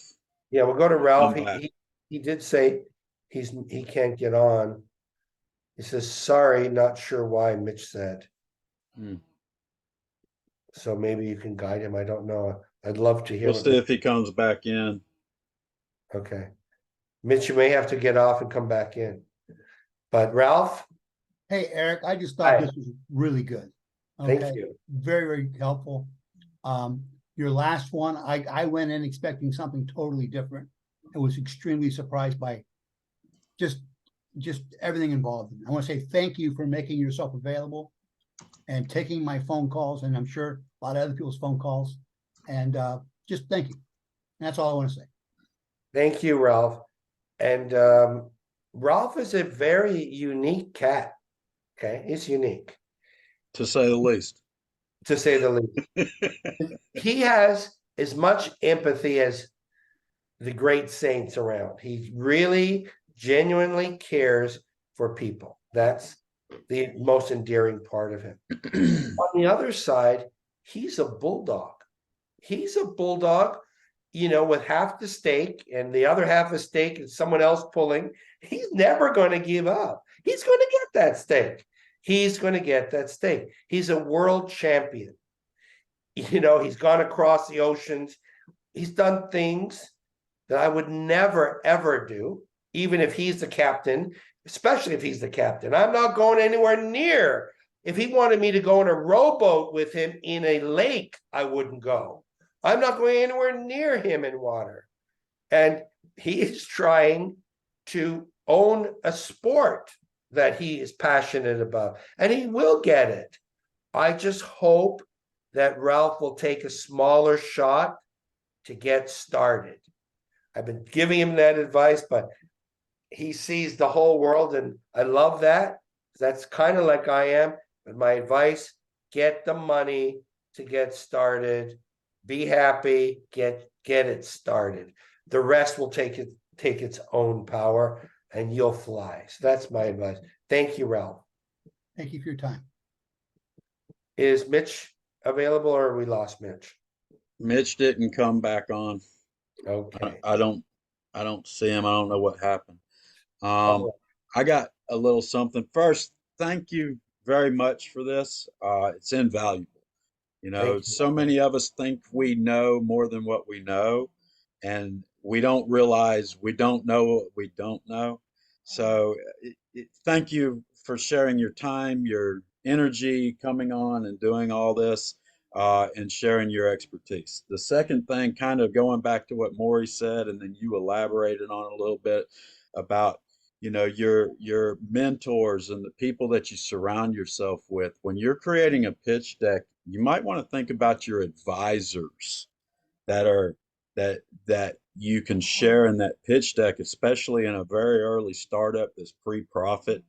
Yeah, we'll go to Ralph. Come back. He did say he can't get on. He says, sorry, not sure why, Mitch said. So maybe you can guide him. I don't know. I'd love to hear. We'll see if he comes back in. Okay. Mitch, you may have to get off and come back in. But Ralph? Hey, Eric, I just thought Hi. this was really good. Thank you. Very, very helpful. Your last one, I went in expecting something totally different. I was extremely surprised by just everything involved. I want to say thank you for making yourself available and taking my phone calls, and I'm sure a lot of other people's phone calls. And just thank you. And that's all I want to say. Thank you, Ralph. And Ralph is a very unique cat. Okay, he's unique, To say the least. to say the least. He has as much empathy as the great saints around. He really genuinely cares for people. That's the most endearing part of him. On the other side, he's a bulldog. He's a bulldog, with half the stake and the other half of stake is someone else pulling. He's never going to give up. He's going to get that stake. He's going to get that stake. He's a world champion. He's gone across the oceans. He's done things that I would never, ever do, even if he's the captain, especially if he's the captain. I'm not going anywhere near. If he wanted me to go in a rowboat with him in a lake, I wouldn't go. I'm not going anywhere near him in water. And he is trying to own a sport that he is passionate about, and he will get it. I just hope that Ralph will take a smaller shot to get started. I've been giving him that advice, but he sees the whole world, and I love that. That's kind of like I am. But my advice, get the money to get started. Be happy, get it started. The rest will take its own power, and you'll fly. So that's my advice. Thank you, Ralph. Thank you for your time. Is Mitch available, or we lost Mitch? Mitch didn't come back on. Okay. I don't see him. I don't know what happened. Oh. I got a little something. First, thank you very much for this. It's invaluable. Thank you. So many of us think we know more than what we know, and we don't realize we don't know what we don't know. So thank you for sharing your time, your energy, coming on and doing all this, and sharing your expertise. The second thing, kind of going back to what Maury said, and then you elaborated on it a little bit about your mentors and the people that you surround yourself with. When you're creating a pitch deck, you might want to think about your advisors that you can share in that pitch deck, especially in a very early startup that's pre-profit.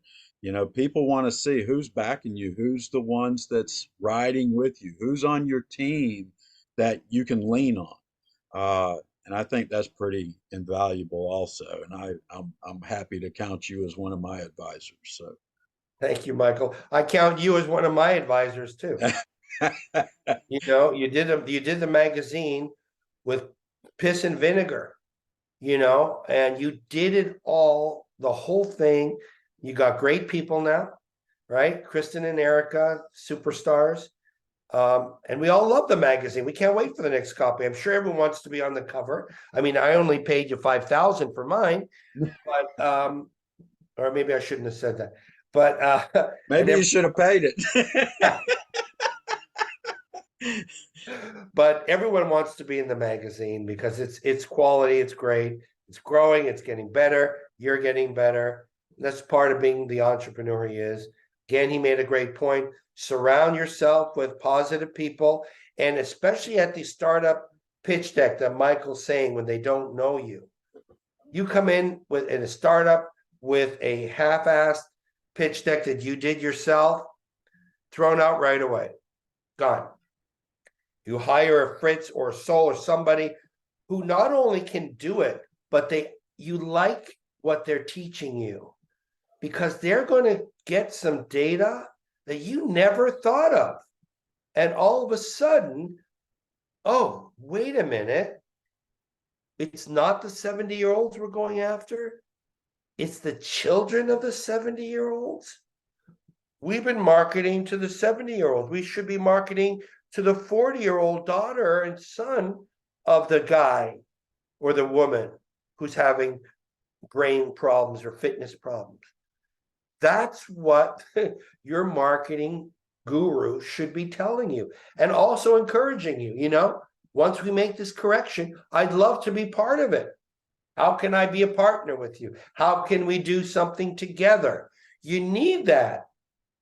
People want to see who's backing you, who's the ones that's riding with you, who's on your team that you can lean on. And I think that's pretty invaluable also. And I'm happy to count you as one of my advisors. So Thank you, Michael. I count you as one of my advisors too. You did the magazine with piss and vinegar, and you did it all, the whole thing. You got great people now, right? Kristen and Erica, superstars. And we all love the magazine. We can't wait for the next copy. I'm sure everyone wants to be on the cover. I mean, I only paid you $5,000 for mine, but or maybe I shouldn't have said that. But maybe you should have paid it. But everyone wants to be in the magazine because it's quality, it's great, it's growing, it's getting better. You're getting better. That's part of being the entrepreneur he is. Again, he made a great point. Surround yourself with positive people, and especially at the startup pitch deck that Michael's saying, when they don't know you. You come in a startup with a half-assed pitch deck that you did yourself, thrown out right away, gone. You hire a Fritz or a Sol or somebody who not only can do it, but you like what they're teaching you, because they're going to get some data that you never thought of. And all of a sudden, oh, wait a minute. It's not the 70-year-olds we're going after. It's the children of the 70-year-olds. We've been marketing to the 70-year-olds. We should be marketing to the 40-year-old daughter and son of the guy or the woman who's having brain problems or fitness problems. That's what your marketing guru should be telling you, and also encouraging you. Once we make this correction, I'd love to be part of it. How can I be a partner with you? How can we do something together? You need that.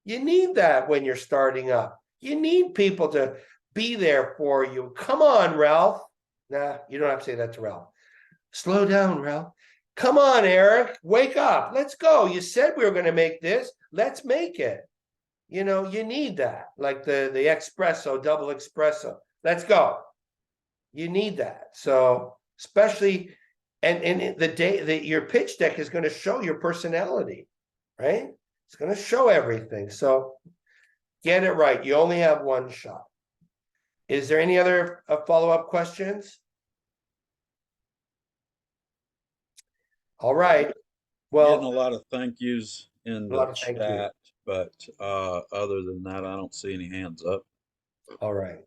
You need that when you're starting up. You need people to be there for you. Come on, Ralph. Nah, you don't have to say that to Ralph. Slow down, Ralph. Come on, Eric. Wake up. Let's go. You said we were going to make this. Let's make it. You need that. Like the espresso, double espresso. Let's go. You need that. So especially, and the day that your pitch deck is going to show your personality, right? It's going to show everything. So get it right. You only have one shot. Is there any other follow-up questions? All right. Getting a Well, lot of thank yous in A lot the of thank yous. chat, but other than that, I don't see any hands up. all right.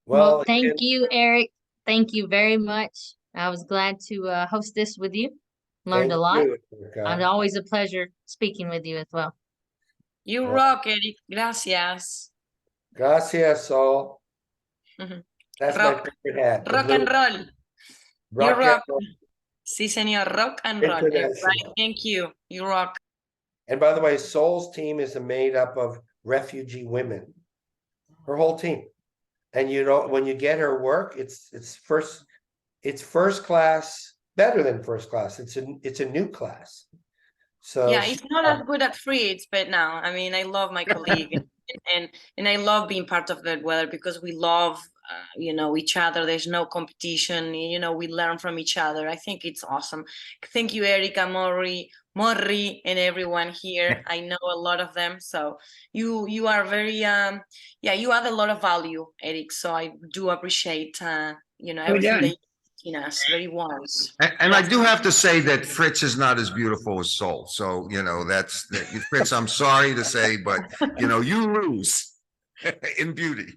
Well, Well, thank again, you, Eric. Thank you very much. I was glad to host this with you. Learned thank a lot. you, Erica. And always a pleasure speaking with you as well. You Well- rock, Eric. Gracias. Gracias, Sol. Mhm. That's Rock. my favorite hat. the Rock blue and roll. rock You and rock. roll. Sí, señor. Rock and roll. Everybody, International. thank you. You rock. And by the way, Sol's team is made up of refugee women. Her whole team. And you know, when you get her work, it's first class, better than first class. It's a new class. So Yeah, she- it's not as good at Fritz, but now, I mean, I love my colleague and I love being part of Bellwether because we love, each other. There's no competition. We learn from each other. I think it's awesome. Thank you, Erica, Morri, and everyone here. I know a lot of them. So you are very, you add a lot of value, Eric. So I do appreciate, everything that you in us. Very wise. And I do have to say that Fritz is not as beautiful as Sol. So, that's Fritz, I'm sorry to say, but you lose in beauty.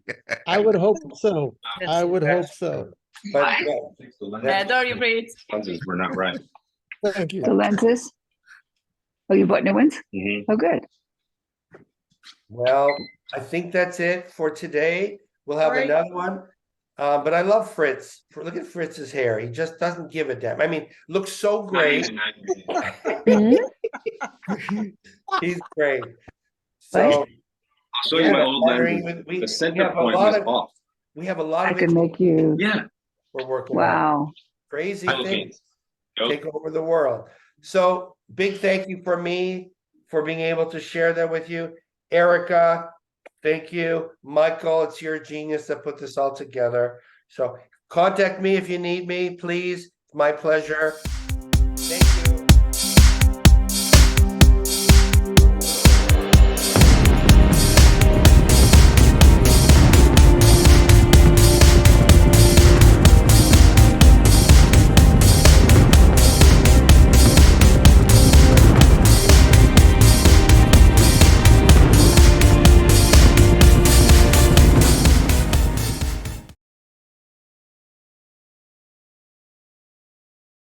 I would hope so. Yes. I would hope so. but I adore you, Fritz. We're not right. Thank you. The lenses? Oh, you bought new ones? Mhm. Oh, good. well, I think that's it for today. We'll have Right. another one. But I love Fritz. Look at Fritz's hair. He just doesn't give a damn. I mean, looks so great. He's great. So I'll show you my old partnering lenses. with- The we center have a point lot was of off. we have a lot I of can make you, Yeah. we're working on. wow. Crazy Okay. things Go. take over the world. So big thank you for me for being able to share that with you. Erica, thank you. Michael, it's your genius that put this all together. So contact me if you need me, please. My pleasure.